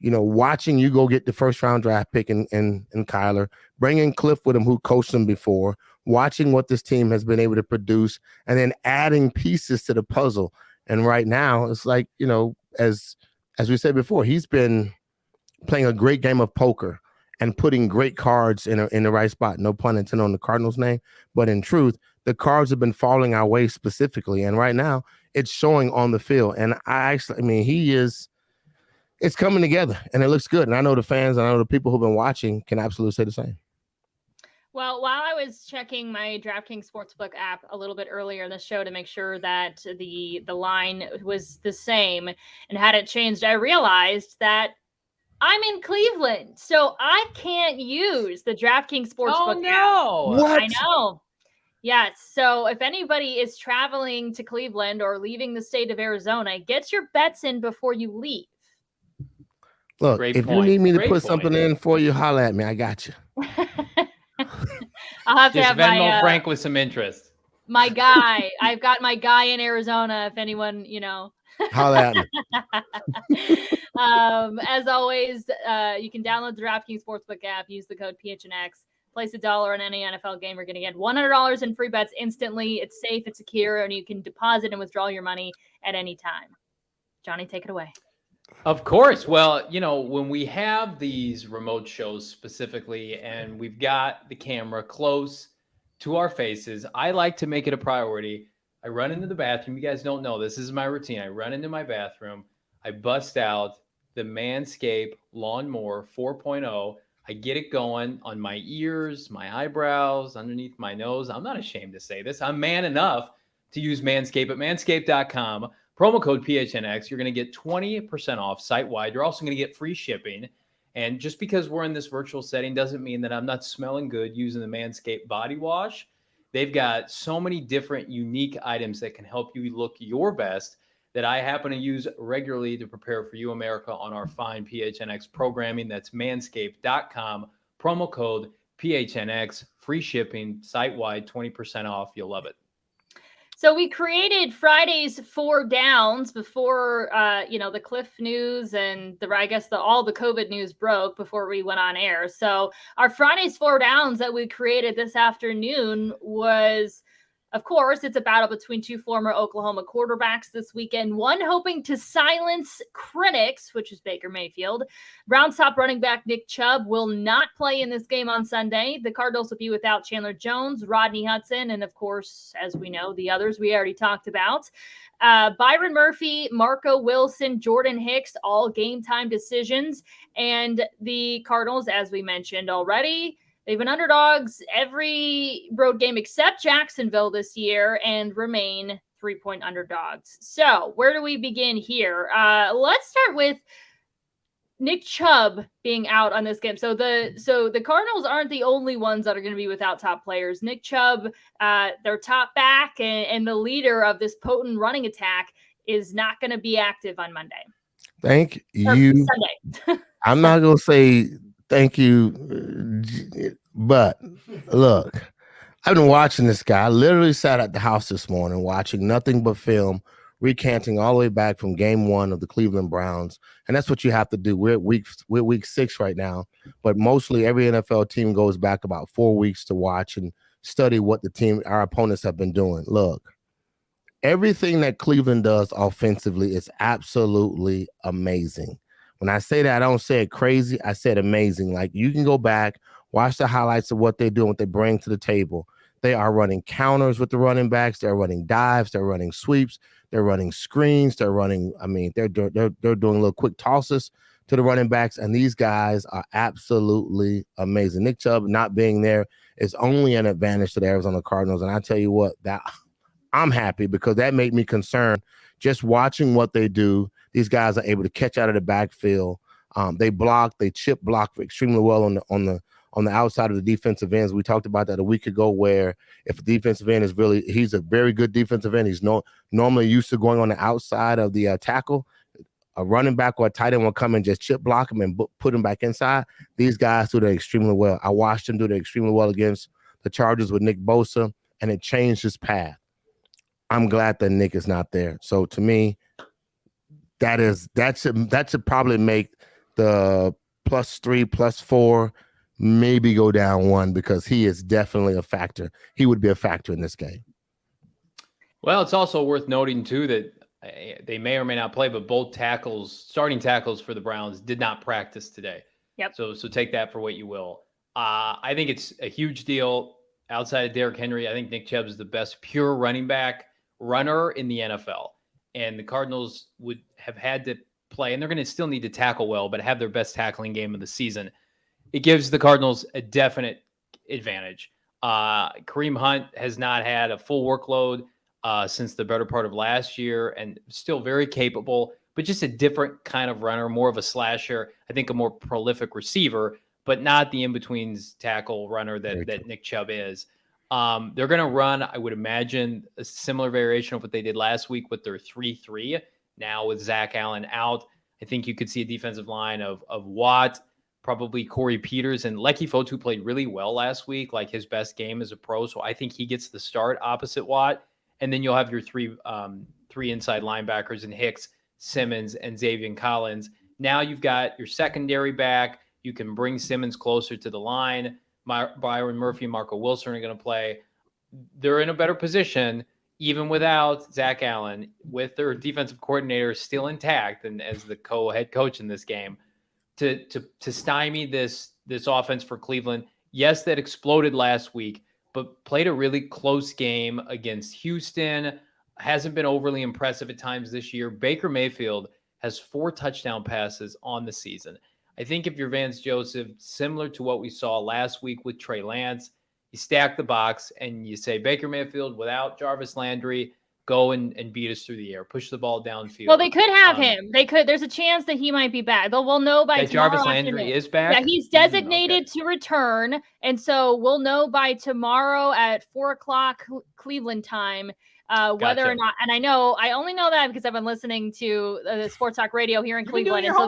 watching you go get the first round draft pick in Kyler, bringing Cliff with him who coached him before, watching what this team has been able to produce, and then adding pieces to the puzzle. And right now it's like, as we said before, he's been playing a great game of poker and putting great cards in the right spot. No pun intended on the Cardinals name, but in truth, the cards have been falling our way specifically. And right now it's showing on the field. And it's coming together and it looks good. And I know the fans and I know the people who've been watching can absolutely say the same. Well, while I was checking my DraftKings Sportsbook app a little bit earlier in the show to make sure that the line was the same and hadn't changed, I realized that I'm in Cleveland, so I can't use the DraftKings Sportsbook app. What? I know. Yes. So if anybody is traveling to Cleveland or leaving the state of Arizona, get your bets in before you leave. Look, if you need me to put something in for you, holler at me. I got you. I'll have to have Venmo Frank with some interest. My guy. I've got my guy in Arizona. If anyone, holler at me. As always, you can download the DraftKings Sportsbook app, use the code PHNX, place $1 on any NFL game. You're going to get $100 in free bets instantly. It's safe, it's secure, and you can deposit and withdraw your money at any time. Johnny, take it away. Of course. Well, when we have these remote shows specifically, and we've got the camera close to our faces, I like to make it a priority. I run into the bathroom. You guys don't know, this is my routine. I run into my bathroom. I bust out the Manscaped Lawnmower 4.0. I get it going on my ears, my eyebrows, underneath my nose. I'm not ashamed to say this. I'm man enough to use Manscaped at manscaped.com. Promo code PHNX. You're going to get 20% off site-wide. You're also going to get free shipping. And just because we're in this virtual setting doesn't mean that I'm not smelling good using the Manscaped body wash. They've got so many different unique items that can help you look your best that I happen to use regularly to prepare for you, America, on our fine PHNX programming. That's manscaped.com. Promo code PHNX. Free shipping, site-wide, 20% off. You'll love it. So we created Friday's 4 downs before, the Cliff news and all the COVID news broke before we went on air. So our Friday's 4 downs that we created this afternoon was Of course, it's a battle between two former Oklahoma quarterbacks this weekend, one hoping to silence critics, which is Baker Mayfield. Browns top running back Nick Chubb will not play in this game on Sunday. The Cardinals will be without Chandler Jones, Rodney Hudson, and of course, as we know, the others we already talked about. Byron Murphy, Marco Wilson, Jordan Hicks, all game time decisions. And the Cardinals, as we mentioned already, they've been underdogs every road game except Jacksonville this year and remain 3-point underdogs. So where do we begin here? Let's start with Nick Chubb being out on this game. So the Cardinals aren't the only ones that are going to be without top players. Nick Chubb, their top back and the leader of this potent running attack, is not going to be active on Monday. Thank you. Sunday. I'm not going to say thank you, but look, I've been watching this guy. I literally sat at the house this morning watching nothing but film, recanting all the way back from game 1 of the Cleveland Browns. And that's what you have to do. We're at week 6 right now, but mostly every NFL team goes back about 4 weeks to watch and study what our opponents have been doing. Look, everything that Cleveland does offensively is absolutely amazing. When I say that, I don't say it crazy. I said amazing. Like, you can go back, watch the highlights of what they do, what they bring to the table. They are running counters with the running backs. They're running dives. They're running sweeps. They're running screens. They're running. They're doing little quick tosses to the running backs. And these guys are absolutely amazing. Nick Chubb not being there is only an advantage to the Arizona Cardinals. And I tell you what, that I'm happy, because that made me concerned just watching what they do. These guys are able to catch out of the backfield. They block. They chip block extremely well on the outside of the defensive ends. We talked about that a week ago, where if a defensive end he's a very good defensive end. He's normally used to going on the outside of the tackle. A running back or a tight end will come and just chip block him and put him back inside. These guys do that extremely well. I watched him do that extremely well against the Chargers with Nick Bosa, and it changed his path. I'm glad that Nick is not there. So to me, that should probably make the +3, +4 maybe go down 1, because he is definitely a factor. He would be a factor in this game. Well, it's also worth noting too that they may or may not play, but both starting tackles for the Browns, did not practice today. Yep. So take that for what you will. I think it's a huge deal. Outside of Derrick Henry, I think Nick Chubb is the best pure runner in the NFL. And the Cardinals would have had to play, and they're going to still need to tackle well, but have their best tackling game of the season. It gives the Cardinals a definite advantage. Kareem Hunt has not had a full workload since the better part of last year, and still very capable, but just a different kind of runner, more of a slasher, I think a more prolific receiver, but not the in-betweens tackle runner that Nick Chubb is. They're going to run, I would imagine, a similar variation of what they did last week with their 3-3. Now with Zach Allen out, I think you could see a defensive line of Watt, probably Corey Peters, and Lecky Fotu played really well last week, like his best game as a pro. So I think he gets the start opposite Watt. And then you'll have your three inside linebackers in Hicks, Simmons, and Xavier Collins. Now you've got your secondary back. You can bring Simmons closer to the line. Byron Murphy and Marco Wilson are going to play. They're in a better position, even without Zach Allen, with their defensive coordinator still intact and as the co-head coach in this game, to stymie this offense for Cleveland. Yes, that exploded last week, but played a really close game against Houston. Hasn't been overly impressive at times this year. Baker Mayfield has 4 touchdown passes on the season. I think if you're Vance Joseph, similar to what we saw last week with Trey Lance, you stack the box and you say, Baker Mayfield, without Jarvis Landry, go and beat us through the air, push the ball downfield. Well, they could have him. They could. There's a chance that he might be back. Though we'll know by tomorrow. Jarvis Landry is back? Yeah, he's designated to return. And so we'll know by tomorrow at 4:00 Cleveland time whether or not. And I only know that because I've been listening to the Sports Talk Radio here in Cleveland. And so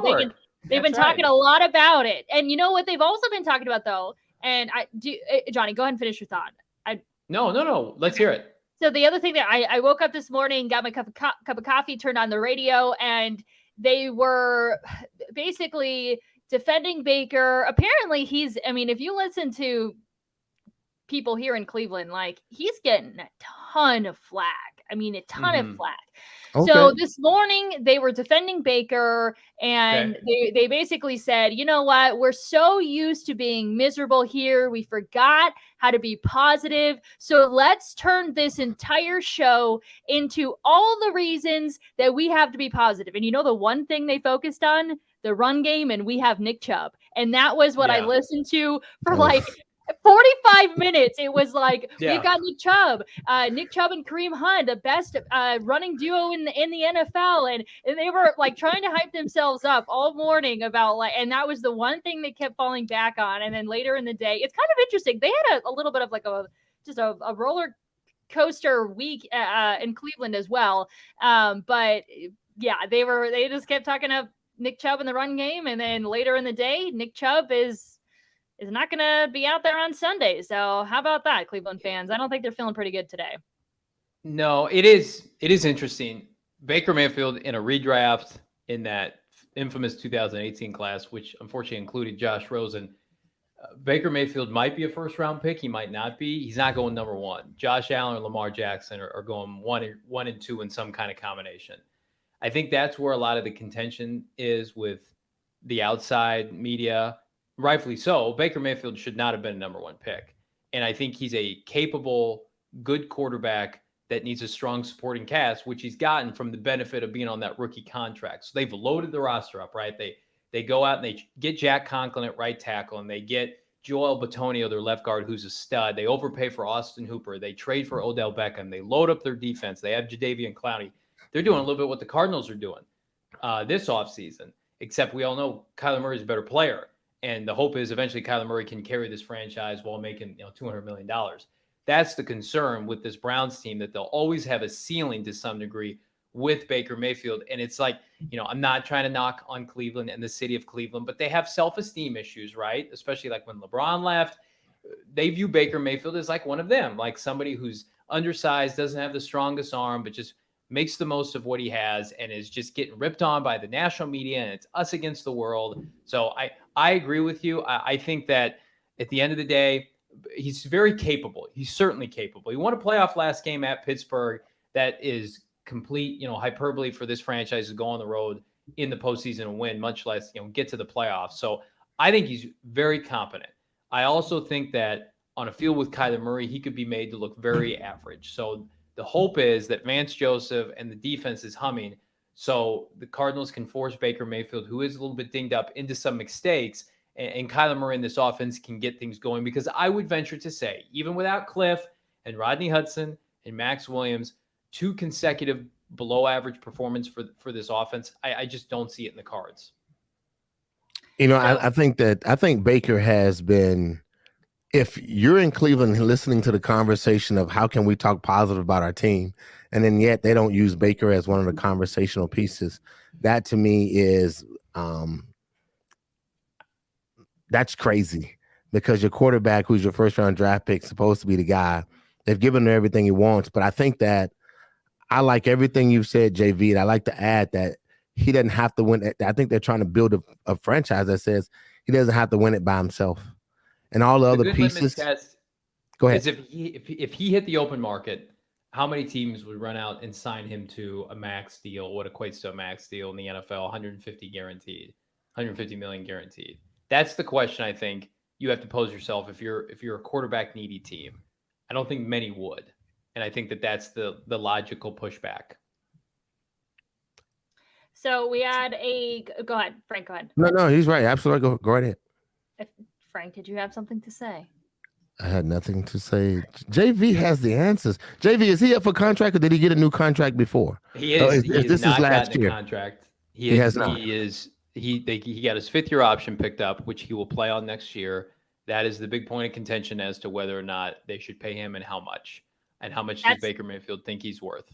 they've been talking a lot about it. And you know what they've also been talking about, though? And Johnny, go ahead and finish your thought. No. Let's hear it. So the other thing that I woke up this morning, got my cup of coffee, turned on the radio, and they were basically defending Baker. Apparently if you listen to people here in Cleveland, like, he's getting a ton of flack. I mean, a ton of flack. Okay. So this morning they were defending Baker, and they basically said, you know what? We're so used to being miserable here. We forgot how to be positive. So let's turn this entire show into all the reasons that we have to be positive. And you know, the one thing they focused on, the run game, and we have Nick Chubb. And that was what I listened to for like 45 minutes. It was like, we've got Nick Chubb and Kareem Hunt, the best running duo in the NFL. And they were like trying to hype themselves up all morning about and that was the one thing they kept falling back on. And then later in the day, it's kind of interesting. They had a little bit of like a roller coaster week in Cleveland as well. But yeah, they just kept talking up Nick Chubb in the run game. And then later in the day, Nick Chubb is not going to be out there on Sunday. So how about that, Cleveland fans? I don't think they're feeling pretty good today. No, it is interesting. Baker Mayfield in a redraft in that infamous 2018 class, which unfortunately included Josh Rosen. Baker Mayfield might be a first-round pick. He might not be. He's not going number one. Josh Allen or Lamar Jackson are going one and two in some kind of combination. I think that's where a lot of the contention is with the outside media. Rightfully so. Baker Mayfield should not have been a number one pick. And I think he's a capable, good quarterback that needs a strong supporting cast, which he's gotten from the benefit of being on that rookie contract. So they've loaded the roster up, right? They go out and they get Jack Conklin at right tackle, and they get Joel Bitonio, their left guard, who's a stud. They overpay for Austin Hooper. They trade for Odell Beckham. They load up their defense. They have Jadeveon Clowney. They're doing a little bit what the Cardinals are doing this offseason, except we all know Kyler Murray's a better player. And the hope is eventually Kyler Murray can carry this franchise while making $200 million. That's the concern with this Browns team, that they'll always have a ceiling to some degree with Baker Mayfield. And it's like, I'm not trying to knock on Cleveland and the city of Cleveland, but they have self-esteem issues, right? Especially like when LeBron left, they view Baker Mayfield as like one of them, like somebody who's undersized, doesn't have the strongest arm, but just makes the most of what he has and is just getting ripped on by the national media, and it's us against the world. So I agree with you. I think that at the end of the day, he's very capable. He's certainly capable. He won a playoff last game at Pittsburgh. That is complete, hyperbole for this franchise to go on the road in the postseason and win, much less, get to the playoffs. So I think he's very competent. I also think that on a field with Kyler Murray, he could be made to look very average. So the hope is that Vance Joseph and the defense is humming, so the Cardinals can force Baker Mayfield, who is a little bit dinged up, into some mistakes, and Kyler Murray in this offense can get things going. Because I would venture to say, even without Cliff and Rodney Hudson and Max Williams, 2 consecutive below-average performance for this offense, I just don't see it in the cards. I think Baker has been. If you're in Cleveland listening to the conversation of how can we talk positive about our team, and then yet they don't use Baker as one of the conversational pieces, that to me is that's crazy, because your quarterback, who's your first round draft pick, is supposed to be the guy. They've given him everything he wants, but I think that I like everything you've said, JV. And I like to add that he doesn't have to win. I think they're trying to build a franchise that says he doesn't have to win it by himself. And all the other pieces. Go ahead. Is if he hit the open market, how many teams would run out and sign him to a max deal, what equates to a max deal in the NFL, 150 million guaranteed? That's the question I think you have to pose yourself if you're a quarterback needy team. I don't think many would, and I think that's the logical pushback. So we had go ahead, Frank. Go ahead. No, he's right. Absolutely, go right ahead. Frank, did you have something to say? I had nothing to say. JV has the answers. JV, is he up for contract, or did he get a new contract before? He is. Is this his last year? Contract. He has not. He got his 5th year option picked up, which he will play on next year. That is the big point of contention as to whether or not they should pay him and how much. And how much does Baker Mayfield think he's worth?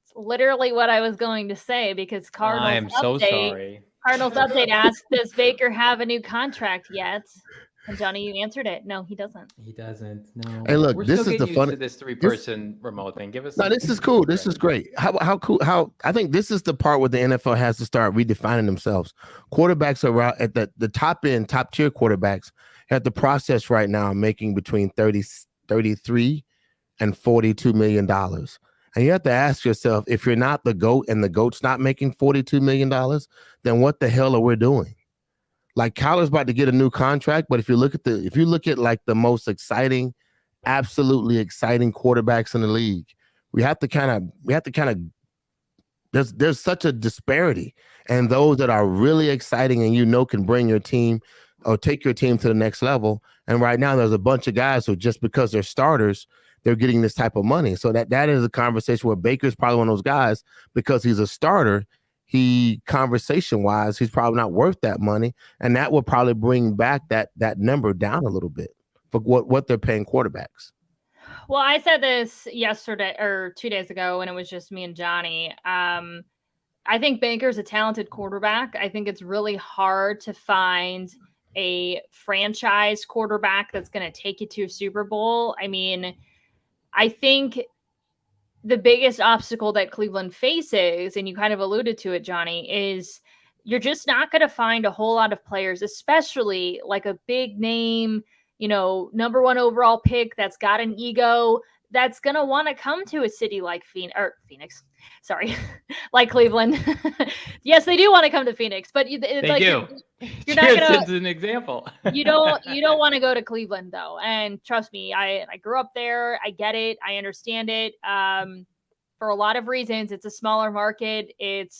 It's literally what I was going to say, because Cardinals I'm so sorry. Cardinals update asked, does Baker have a new contract yet? And Johnny, you answered it. No, he doesn't. He doesn't. No. Hey, look, We're this still is the fun. This 3-person remote thing. Give us. No, this is cool. This is great. How cool? I think this is the part where the NFL has to start redefining themselves. Quarterbacks are at the top end, top tier quarterbacks at the process right now, making between 33 and $42 million. And you have to ask yourself, if you're not the GOAT and the GOAT's not making $42 million, then what the hell are we doing? Like, Kyler's about to get a new contract, but if you look at like the most exciting, absolutely exciting quarterbacks in the league, we have to kind of there's such a disparity. And those that are really exciting and can bring your team or take your team to the next level. And right now there's a bunch of guys who, just because they're starters, they're getting this type of money. So that is a conversation where Baker's probably one of those guys, because he's a starter, conversation-wise, he's probably not worth that money. And that will probably bring back that number down a little bit for what they're paying quarterbacks. Well, I said this yesterday or 2 days ago when it was just me and Johnny. I think Baker's a talented quarterback. I think it's really hard to find a franchise quarterback that's going to take you to a Super Bowl. I mean, I think the biggest obstacle that Cleveland faces, and you kind of alluded to it, Johnny, is you're just not going to find a whole lot of players, especially like a big name, number 1 overall pick that's got an ego, that's going to want to come to a city like Phoenix. Sorry, like Cleveland. Yes, they do want to come to Phoenix, but They do. You're not gonna. It's an example. You don't want to go to Cleveland though, and trust me, I grew up there. I get it. I understand it. For a lot of reasons, it's a smaller market. It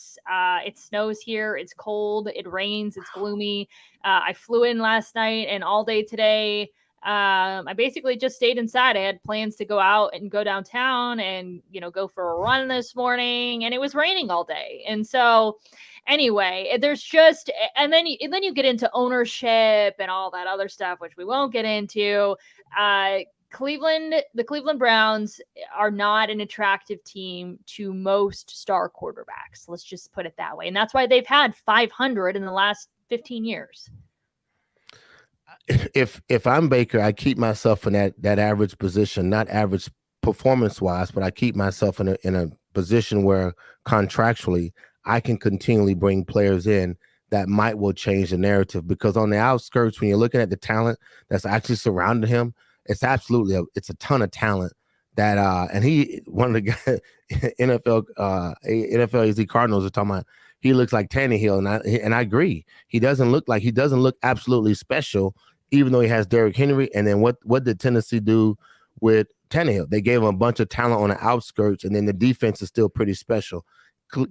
snows here. It's cold. It rains. It's gloomy. I flew in last night and all day today. I basically just stayed inside. I had plans to go out and go downtown and, go for a run this morning, and it was raining all day. And so anyway, there's just, and then you get into ownership and all that other stuff, which we won't get into. The Cleveland Browns are not an attractive team to most star quarterbacks. Let's just put it that way. And that's why they've had 500 in the last 15 years. If I'm Baker, I keep myself in that average position, not average performance wise, but I keep myself in a position where contractually I can continually bring players in that will change the narrative. Because on the outskirts, when you're looking at the talent that's actually surrounding him, it's absolutely it's a ton of talent that and he, one of the guys, NFL Cardinals are talking about, he looks like Tannehill, and I agree. He doesn't look absolutely special, even though he has Derrick Henry. And then what did Tennessee do with Tannehill? They gave him a bunch of talent on the outskirts, and then the defense is still pretty special.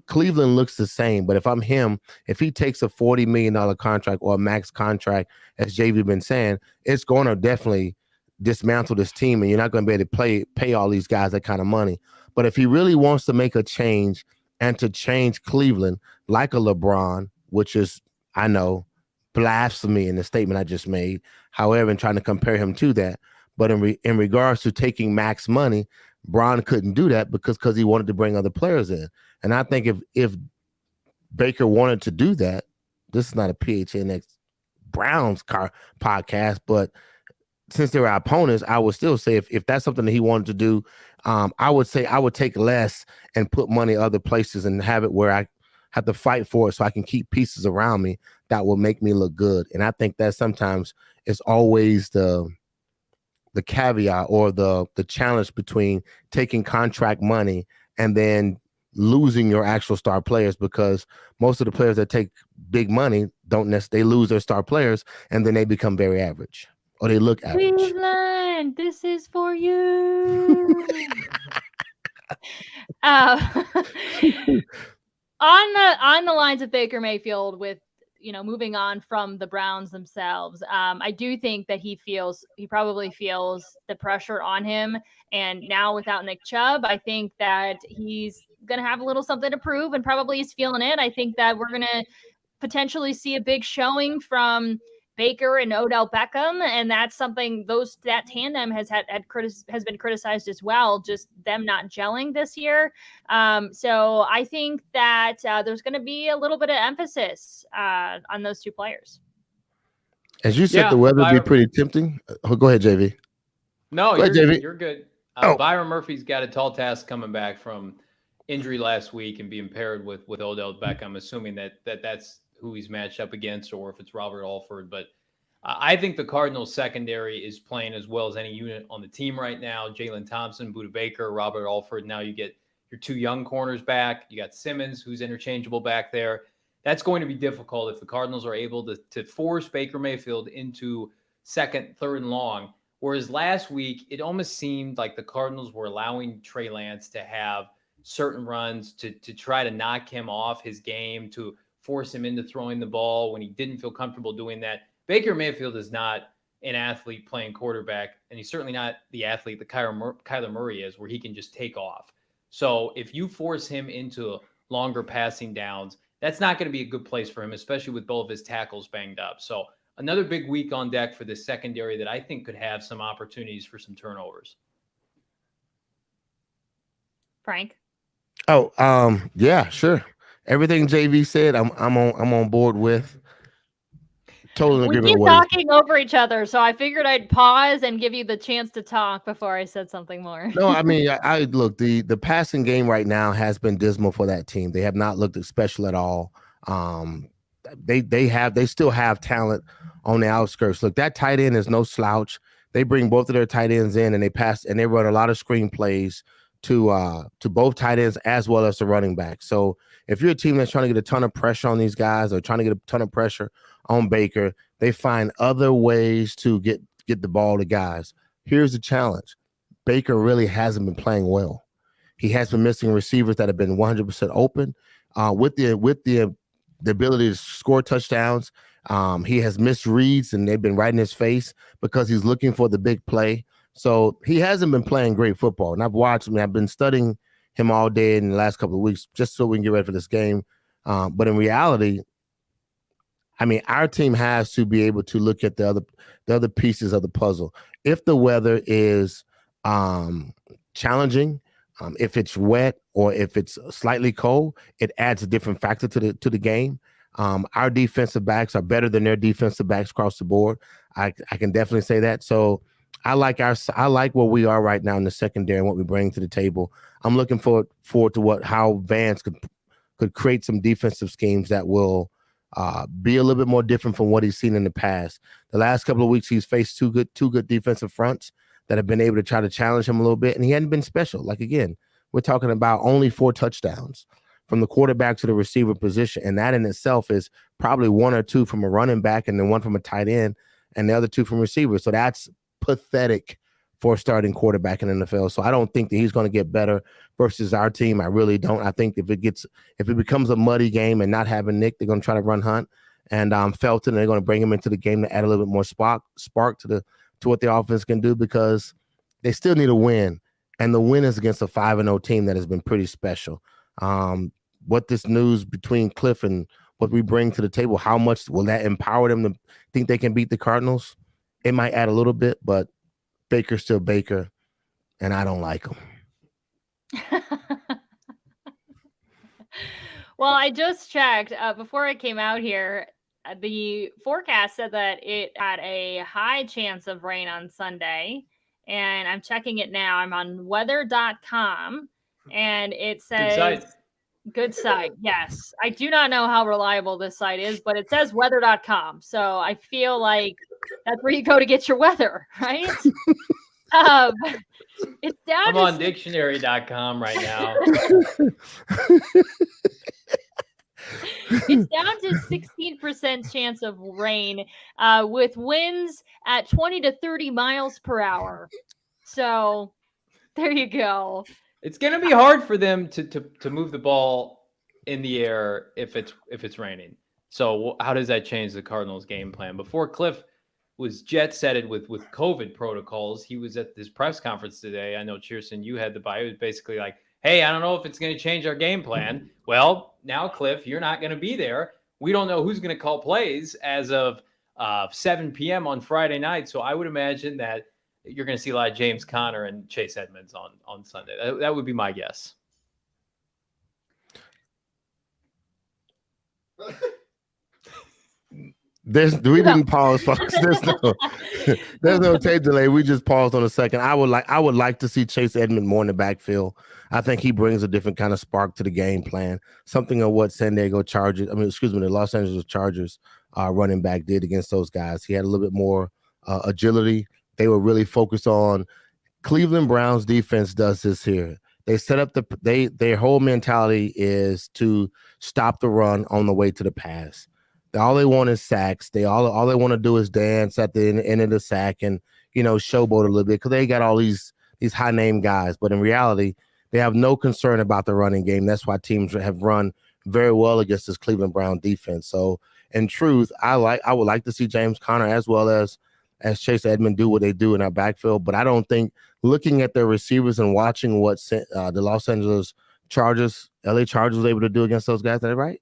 Cleveland looks the same, but if I'm him, if he takes a $40 million contract or a max contract, as JV been saying, it's going to definitely dismantle this team, and you're not going to be able to pay all these guys that kind of money. But if he really wants to make a change and to change Cleveland like a LeBron, which is, I know, blasphemy in the statement I just made, however, in trying to compare him to that, but in regards to taking max money, Bron couldn't do that because he wanted to bring other players in. And I think if Baker wanted to do that, this is not a PHNX Browns podcast, but since they're our opponents, I would still say if that's something that he wanted to do, I would say I would take less and put money other places and have it where I have to fight for it so I can keep pieces around me that will make me look good. And I think that sometimes it's always the caveat or the challenge between taking contract money and then losing your actual star players, because most of the players that take big money don't necessarily, they lose their star players and then they become very average or they look average. Cleveland, this is for you. On the lines of Baker Mayfield, with moving on from the Browns themselves, I do think that he probably feels the pressure on him. And now without Nick Chubb, I think that he's going to have a little something to prove, and probably he's feeling it. I think that we're going to potentially see a big showing from Baker and Odell Beckham, and that's something that tandem has been criticized as well, just them not gelling this year. So I think that there's going to be a little bit of emphasis on those two players. As you said, the weather would be pretty tempting. Go ahead, JV. No, you're good. Byron Murphy's got a tall task coming back from injury last week and being paired with Odell Beckham, assuming that's who he's matched up against, or if it's Robert Alford. But I think the Cardinals secondary is playing as well as any unit on the team right now. Jalen Thompson, Budda Baker, Robert Alford. Now you get your 2 young corners back. You got Simmons, who's interchangeable back there. That's going to be difficult if the Cardinals are able to force Baker Mayfield into second, third, and long. Whereas last week, it almost seemed like the Cardinals were allowing Trey Lance to have certain runs to try to knock him off his game, to force him into throwing the ball when he didn't feel comfortable doing that. Baker Mayfield is not an athlete playing quarterback, and he's certainly not the athlete that Kyler Murray is, where he can just take off. So if you force him into longer passing downs, that's not going to be a good place for him, especially with both of his tackles banged up. So another big week on deck for this secondary that I think could have some opportunities for some turnovers. Frank? Oh, yeah, sure. Everything JV said, I'm on board with. Totally We keep talking over each other, so I figured I'd pause and give you the chance to talk before I said something more. No, I mean, I look, the passing game right now has been dismal for that team. They have not looked special at all. They still have talent on the outskirts. Look, that tight end is no slouch. They bring both of their tight ends in, and they run a lot of screen plays to both tight ends as well as the running back. So if you're a team that's trying to get a ton of pressure on these guys or trying to get a ton of pressure on Baker, they find other ways to get the ball to guys. Here's the challenge. Baker really hasn't been playing well. He has been missing receivers that have been 100% open. With the ability to score touchdowns, he has missed reads, and they've been right in his face because he's looking for the big play. So he hasn't been playing great football. And I've been studying him all day in the last couple of weeks just so we can get ready for this game. But in reality, I mean, our team has to be able to look at the other pieces of the puzzle. If the weather is challenging, if it's wet or if it's slightly cold, it adds a different factor to the game. Our defensive backs are better than their defensive backs across the board. I can definitely say that. So I like where we are right now in the secondary and what we bring to the table. I'm looking forward to how Vance could create some defensive schemes that will be a little bit more different from what he's seen in the past. The last couple of weeks, he's faced two good defensive fronts that have been able to try to challenge him a little bit, and he hadn't been special. Like, again, we're talking about only 4 touchdowns from the quarterback to the receiver position, and that in itself is probably 1 or 2 from a running back and then 1 from a tight end and the other 2 from receivers. So that's pathetic for a starting quarterback in the NFL. So I don't think that he's going to get better versus our team. I really don't. I think if it becomes a muddy game and not having Nick, they're going to try to run Hunt and Felton. They're going to bring him into the game to add a little bit more spark to what the offense can do, because they still need a win, and the win is against a 5-0 team that has been pretty special. What this news between Cliff and what we bring to the table, how much will that empower them to think they can beat the Cardinals? It might add a little bit, but Baker's still Baker, and I don't like him. Well, I just checked before I came out here. The forecast said that it had a high chance of rain on Sunday, and I'm checking it now. I'm on weather.com, and it says good site. Yes. I do not know how reliable this site is, but it says weather.com. So I feel like that's where you go to get your weather, right? It's down. I'm on dictionary.com right now. It's down to 16% chance of rain with winds at 20 to 30 miles per hour. So there you go. It's going to be hard for them to move the ball in the air if it's raining. So how does that change the Cardinals' game plan? Before Cliff was jet-setted with COVID protocols, he was at this press conference today. I know, Chierstin, you had the bio. It was basically like, hey, I don't know if it's going to change our game plan. Well, now, Cliff, you're not going to be there. We don't know who's going to call plays as of 7 p.m. on Friday night. So I would imagine that you're going to see a lot of James Conner and Chase Edmonds on Sunday. That would be my guess. We didn't pause, folks. There's no tape delay. We just paused on a second. I would like to see Chase Edmonds more in the backfield. I think he brings a different kind of spark to the game plan. Something of what the Los Angeles Chargers running back did against those guys. He had a little bit more agility. They were really focused on. Cleveland Browns defense does this here. They set up their whole mentality is to stop the run on the way to the pass. All they want is sacks. All they want to do is dance at the end of the sack and showboat a little bit because they got all these high name guys. But in reality, they have no concern about the running game. That's why teams have run very well against this Cleveland Brown defense. So in truth, I would like to see James Conner as well as Chase Edmonds do what they do in our backfield. But I don't think looking at their receivers and watching what the Los Angeles Chargers, LA Chargers was able to do against those guys, is that right?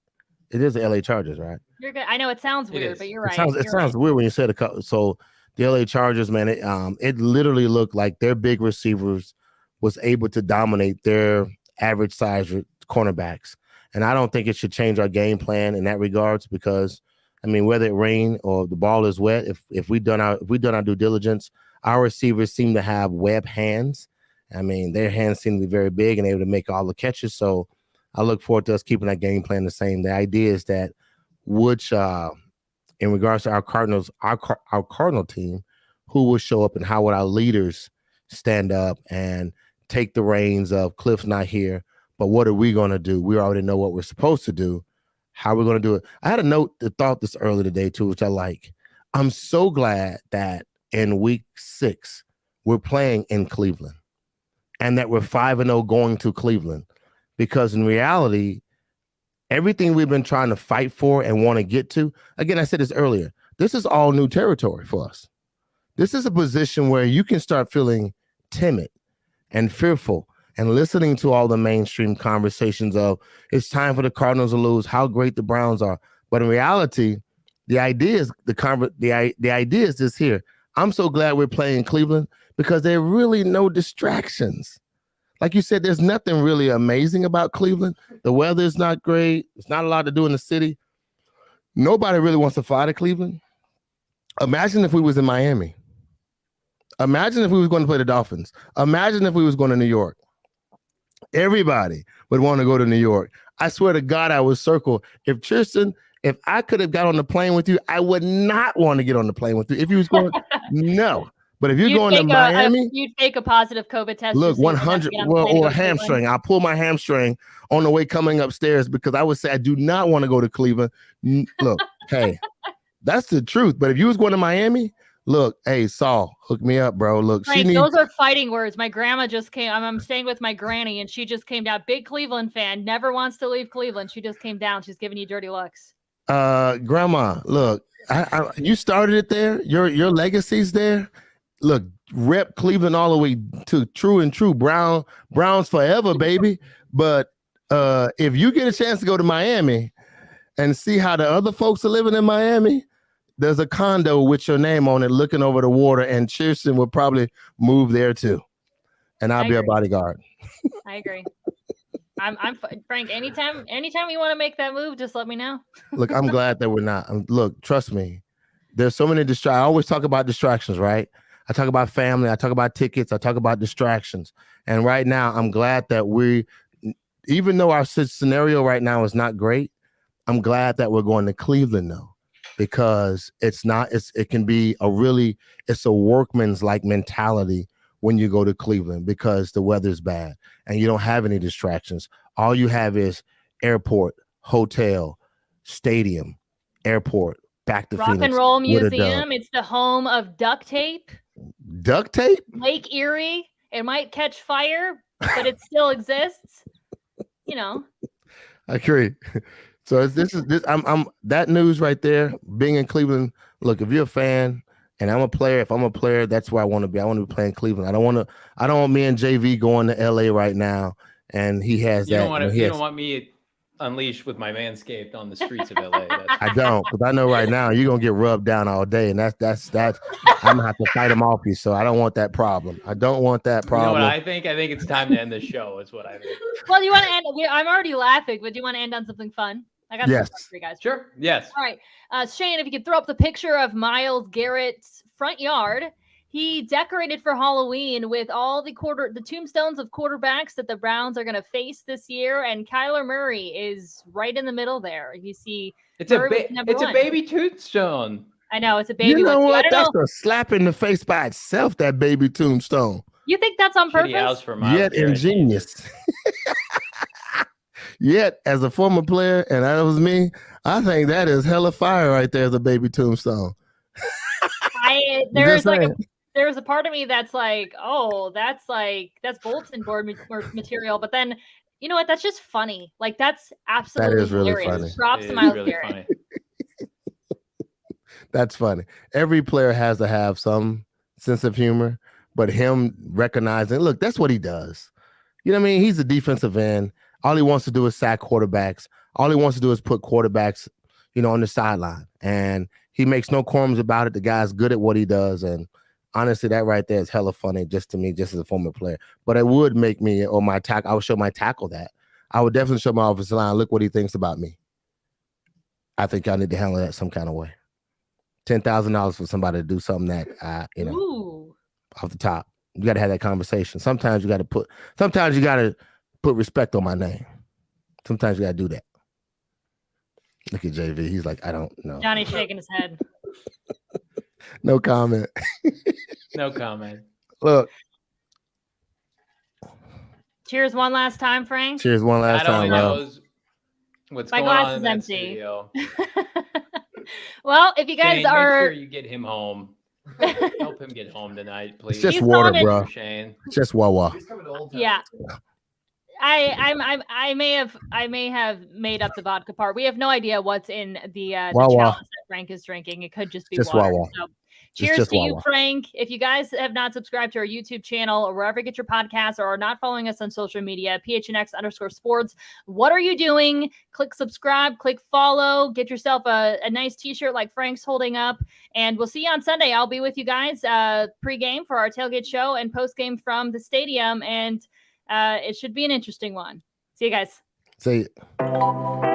It is the LA Chargers, right? You're good. I know it sounds weird, but you're right. It sounds weird when you said it. So the LA Chargers, man, it literally looked like their big receivers was able to dominate their average size cornerbacks. And I don't think it should change our game plan in that regards because, I mean, whether it rain or the ball is wet, if we've done our due diligence, our receivers seem to have web hands. I mean, their hands seem to be very big and able to make all the catches. So I look forward to us keeping that game plan the same. The idea is that which, in regards to our Cardinals, our Cardinal team, who will show up and how would our leaders stand up and take the reins of Cliff's not here, but what are we going to do? We already know what we're supposed to do. How are we going to do it? I had a thought this earlier today too, which I like. I'm so glad that in week 6, we're playing in Cleveland and that we're 5-0 going to Cleveland. Because in reality, everything we've been trying to fight for and want to get to, again, I said this earlier, this is all new territory for us. This is a position where you can start feeling timid and fearful and listening to all the mainstream conversations of it's time for the Cardinals to lose, how great the Browns are. But in reality, the idea is the idea is this here. I'm so glad we're playing in Cleveland because there are really no distractions. Like you said, there's nothing really amazing about Cleveland. The weather is not great. There's not a lot to do in the city. Nobody really wants to fly to Cleveland. Imagine if we was in Miami. Imagine if we was going to play the Dolphins. Imagine if we was going to New York. Everybody would want to go to New York. I swear to God, I would circle. If I could have got on the plane with you, I would not want to get on the plane with you. If you was going, no. But if you're going to Miami, you'd take a positive COVID test. Look, 100, or a hamstring. I'll pull my hamstring on the way coming upstairs because I would say I do not want to go to Cleveland. Look, hey, that's the truth. But if you was going to Miami, look, hey, Saul, hook me up, bro. Look, Frank, those are fighting words. My grandma just came. I'm staying with my granny, and she just came down. Big Cleveland fan, never wants to leave Cleveland. She just came down. She's giving you dirty looks. Grandma, look, you started it there. Your legacy's there. Look, rep Cleveland all the way to true and true. Browns forever, baby. But if you get a chance to go to Miami and see how the other folks are living in Miami, there's a condo with your name on it looking over the water, and Chierstin will probably move there too. And I'll be a bodyguard. I agree. I'm Frank. Anytime you want to make that move, just let me know. Look, I'm glad that we're not. Look, trust me. There's so many I always talk about distractions, right? I talk about family. I talk about tickets. I talk about distractions. And right now, I'm glad that even though our scenario right now is not great, I'm glad that we're going to Cleveland though, because it can be it's a workman's like mentality when you go to Cleveland because the weather's bad and you don't have any distractions. All you have is airport, hotel, stadium, airport, back to Phoenix. Rock and Roll Museum. It's the home of duct tape. Duct tape? Lake Erie. It might catch fire, but it still exists. You know. I agree. So I'm that news right there. Being in Cleveland. Look, if you're a fan and I'm a player, if I'm a player, that's where I want to be. I want to be playing Cleveland. I don't want me and JV going to LA right now. And he has you don't want me unleashed with my Manscaped on the streets of LA. I don't, because I know right now you're gonna get rubbed down all day, and that's I'm gonna have to fight him off you. So I don't want that problem. I don't want that problem. You know what I think? I think it's time to end the show. Is what I think. Well, you want to end? I'm already laughing, but do you want to end on something fun? I got Yes. some stuff for you guys. Sure. Yes. All right. Shane, if you could throw up the picture of Myles Garrett's front yard. He decorated for Halloween with all the tombstones of quarterbacks that the Browns are going to face this year, and Kyler Murray is right in the middle there. You see, It's Murray was a baby tombstone. I know it's a baby. You know one. what? I don't That's a slap in the face by itself, that baby tombstone. You think that's on Shitty house purpose? for Myles Yet Garrett. ingenious. Yet, as a former player, and that was me, I think that is hella fire right there as a baby tombstone. There's a part of me that's like, oh, that's bulletin board material. But then, you know what? That's just funny. Like, that's absolutely That is really hilarious. funny. Props to Myles really Garrett. funny. That's funny. Every player has to have some sense of humor, but him recognizing, look, that's what he does. You know what I mean? He's a defensive end. All he wants to do is sack quarterbacks. All he wants to do is put quarterbacks, on the sideline. And he makes no qualms about it. The guy's good at what he does. And honestly, that right there is hella funny just to me, just as a former player. But it would make me, or my tackle, I would show my tackle that. I would definitely show my offensive line, look what he thinks about me. I think y'all need to handle that some kind of way. $10,000 for somebody to do something that, Ooh. off the top. You got to have that conversation. Sometimes you got to put respect on my name. Sometimes you got to do that. Look at JV. He's like, I don't know. Johnny's shaking his head. No comment. No comment. Look. Cheers one last time, Frank. Cheers one last time, bro. What's My going glass on is in that empty. studio. Well, if you guys Shane, are, make sure you get him home. Help him get home tonight, please. It's just He's water, coming. bro. Shane. It's just Wawa. yeah. I may have made up the vodka part. We have no idea what's in the chalice that Frank is drinking. It could just be just water. Wawa. So, cheers just to you, Wawa. Frank. If you guys have not subscribed to our YouTube channel or wherever you get your podcasts or are not following us on social media, PHNX_sports, what are you doing? Click subscribe, click follow, get yourself a nice t-shirt like Frank's holding up. And we'll see you on Sunday. I'll be with you guys pre-game for our tailgate show and post-game from the stadium. And it should be an interesting one. See you guys. See you.